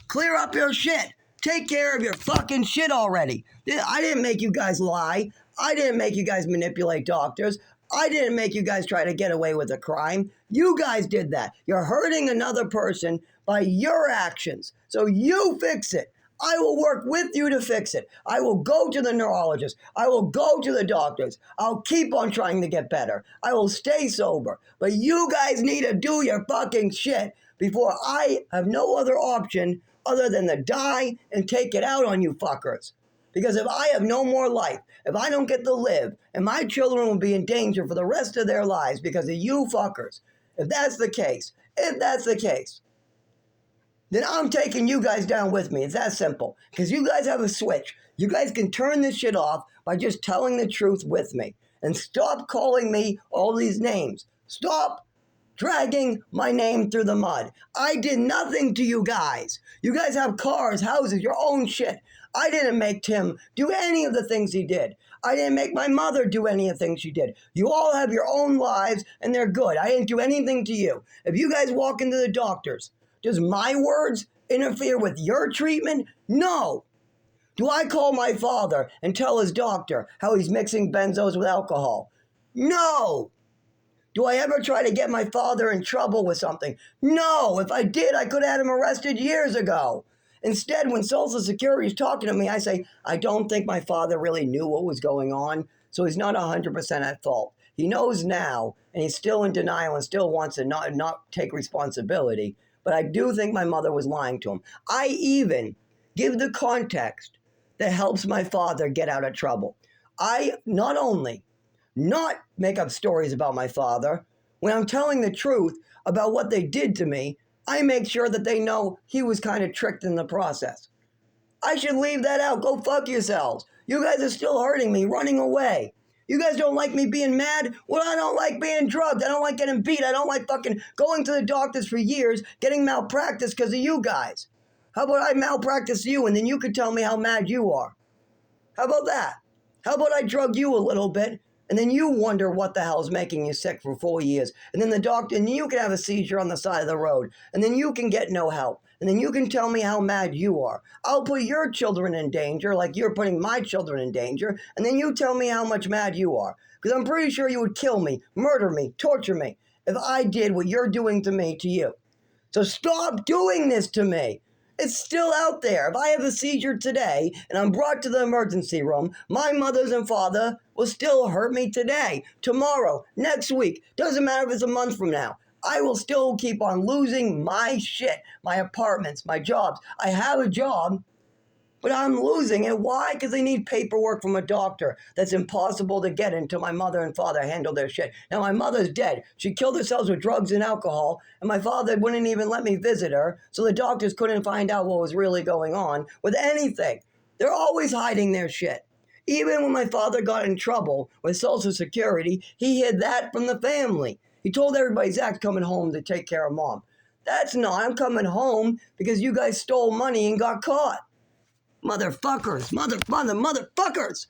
Speaker 1: Clear up your shit. Take care of your fucking shit already. I didn't make you guys lie. I didn't make you guys manipulate doctors. I didn't make you guys try to get away with a crime. You guys did that. You're hurting another person by your actions. So you fix it. I will work with you to fix it. I will go to the neurologist. I will go to the doctors. I'll keep on trying to get better. I will stay sober. But you guys need to do your fucking shit before I have no other option other than to die and take it out on you fuckers. Because if I have no more life, if I don't get to live, and my children will be in danger for the rest of their lives because of you fuckers, if that's the case, then I'm taking you guys down with me. It's that simple. Because you guys have a switch. You guys can turn this shit off by just telling the truth with me. And stop calling me all these names. Stop dragging my name through the mud. I did nothing to you guys. You guys have cars, houses, your own shit. I didn't make Tim do any of the things he did. I didn't make my mother do any of the things she did. You all have your own lives, and they're good. I didn't do anything to you. If you guys walk into the doctors, does my words interfere with your treatment? No. Do I call my father and tell his doctor how he's mixing benzos with alcohol? No. Do I ever try to get my father in trouble with something? No. If I did, I could have had him arrested years ago. Instead, when Social Security is talking to me, I say, I don't think my father really knew what was going on, so he's not 100% at fault. He knows now, and he's still in denial and still wants to not take responsibility, but I do think my mother was lying to him. I even give the context that helps my father get out of trouble. I not only not make up stories about my father, when I'm telling the truth about what they did to me, I make sure that they know he was kind of tricked in the process. I should leave that out. Go fuck yourselves. You guys are still hurting me, running away. You guys don't like me being mad? Well, I don't like being drugged. I don't like getting beat. I don't like fucking going to the doctors for years, getting malpractice because of you guys. How about I malpractice you and then you could tell me how mad you are? How about that? How about I drug you a little bit and then you wonder what the hell's making you sick for 4 years. And then the doctor, and you can have a seizure on the side of the road. And then you can get no help. And then you can tell me how mad you are. I'll put your children in danger like you're putting my children in danger. And then you tell me how much mad you are. Because I'm pretty sure you would kill me, murder me, torture me if I did what you're doing to me to you. So stop doing this to me. It's still out there. If I have a seizure today and I'm brought to the emergency room, my mothers and father will still hurt me today, tomorrow, next week. Doesn't matter if it's a month from now. I will still keep on losing my shit, my apartments, my jobs. I have a job, But I'm losing it. Why? Because they need paperwork from a doctor that's impossible to get until my mother and father handle their shit. Now, my mother's dead. She killed herself with drugs and alcohol, and my father wouldn't even let me visit her, so the doctors couldn't find out what was really going on with anything. They're always hiding their shit. Even when my father got in trouble with Social Security, he hid that from the family. He told everybody, Zach's coming home to take care of mom. That's not, I'm coming home because you guys stole money and got caught. Motherfuckers, motherfuckers.